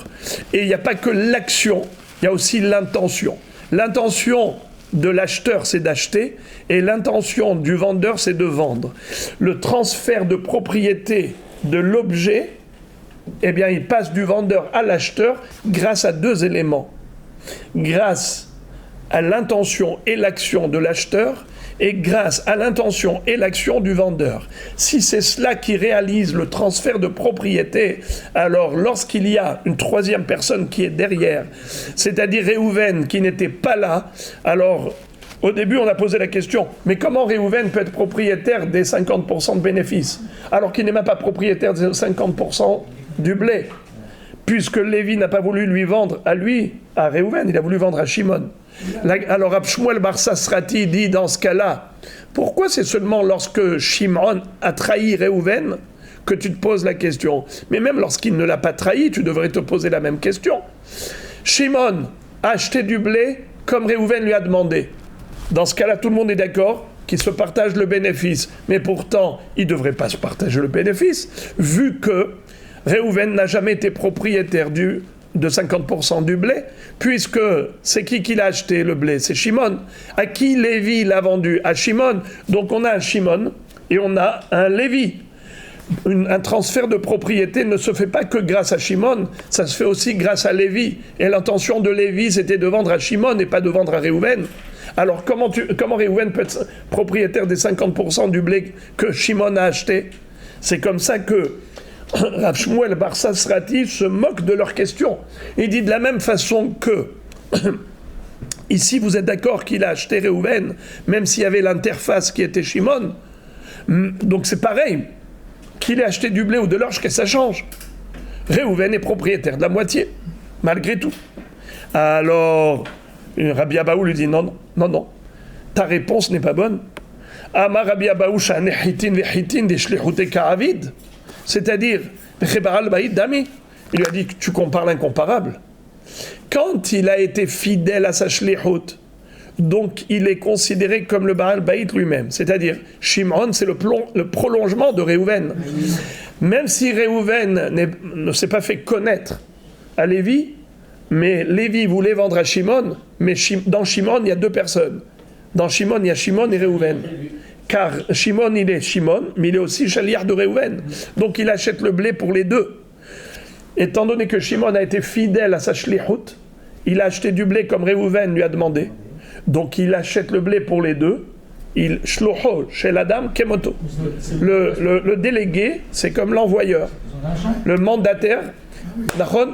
Et il n'y a pas que l'action, il y a aussi l'intention. L'intention de l'acheteur, c'est d'acheter, et l'intention du vendeur, c'est de vendre. Le transfert de propriété de l'objet, eh bien, il passe du vendeur à l'acheteur grâce à deux éléments. Grâce à l'intention et l'action de l'acheteur, et grâce à l'intention et l'action du vendeur. Si c'est cela qui réalise le transfert de propriété, alors lorsqu'il y a une troisième personne qui est derrière, c'est-à-dire Réhouven qui n'était pas là, alors au début on a posé la question, mais comment Réhouven peut être propriétaire des 50% de bénéfices, alors qu'il n'est même pas propriétaire des 50% du blé, puisque Lévi n'a pas voulu lui vendre à lui, à Réhouven, il a voulu vendre à Shimon. Alors Rav Shmuel bar Sasrati dit dans ce cas-là, pourquoi c'est seulement lorsque Shimon a trahi Réhouven que tu te poses la question? Mais même lorsqu'il ne l'a pas trahi, tu devrais te poser la même question. Shimon a acheté du blé comme Réhouven lui a demandé. Dans ce cas-là, tout le monde est d'accord qu'ils se partagent le bénéfice. Mais pourtant, ils ne devraient pas se partager le bénéfice, vu que Réhouven n'a jamais été propriétaire de 50% du blé, puisque c'est qui l'a acheté le blé? C'est Shimon. À qui Lévi l'a vendu? À Shimon. Donc on a un Shimon et on a un Lévi. Un transfert de propriété ne se fait pas que grâce à Shimon, ça se fait aussi grâce à Lévi. Et l'intention de Lévi, c'était de vendre à Shimon et pas de vendre à Réhouven. Alors comment Réhouven peut être propriétaire des 50% du blé que Shimon a acheté? C'est comme ça que Rav Shmuel bar Sasrati se moque de leurs questions. Il dit de la même façon que ici vous êtes d'accord qu'il a acheté Réhouven, même s'il y avait l'interface qui était Shimon. Donc c'est pareil, qu'il ait acheté du blé ou de l'orge, que ça change. Réhouven est propriétaire de la moitié, malgré tout. Alors Rabbi Abaou lui dit non, ta réponse n'est pas bonne. Amar Rabbi Abaou shane hitin ve hitin de shlichute ka'avid. C'est-à-dire, il lui a dit, tu compares l'incomparable. Quand il a été fidèle à sa shlichut, donc il est considéré comme le Baal Baït lui-même. C'est-à-dire, Shimon, c'est le prolongement de Réhouven. Même si Réhouven ne s'est pas fait connaître à Lévi, mais Lévi voulait vendre à Shimon, mais dans Shimon, il y a deux personnes. Dans Shimon, il y a Shimon et Réhouven. Car Shimon, il est Shimon, mais il est aussi chaliard de Réhouven. Donc il achète le blé pour les deux. Étant donné que Shimon a été fidèle à sa shlichut, il a acheté du blé comme Réhouven lui a demandé. Donc il achète le blé pour les deux. Il shloho chez la dame kemoto. Le délégué, c'est comme l'envoyeur. Le mandataire,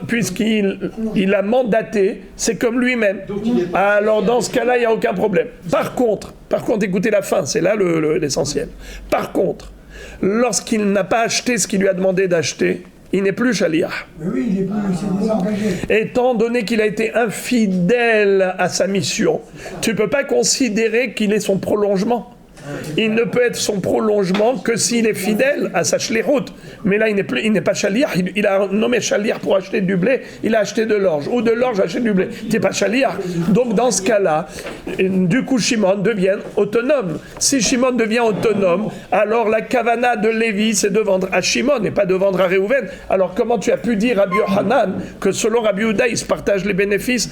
puisqu'il a mandaté, c'est comme lui-même. Alors dans ce cas-là, il n'y a aucun problème. Par contre, écoutez la fin, c'est là l'essentiel. Par contre, lorsqu'il n'a pas acheté ce qu'il lui a demandé d'acheter, il n'est plus chaliah. Oui, il est plus engagé. Étant donné qu'il a été infidèle à sa mission, tu ne peux pas considérer qu'il est son prolongement. Il ne peut être son prolongement que s'il est fidèle à sa shlichut. Mais là, il n'est pas shaliach. Il a nommé shaliach pour acheter du blé. Il a acheté de l'orge. Ou de l'orge, acheter du blé. Il n'est pas shaliach. Donc, dans ce cas-là, du coup, Shimon devient autonome. Si Shimon devient autonome, alors la kavana de Lévi, c'est de vendre à Shimon et pas de vendre à Réhouven. Alors, comment tu as pu dire à Rabbi Yochanan que selon Rabbi Yehuda, il se partage les bénéfices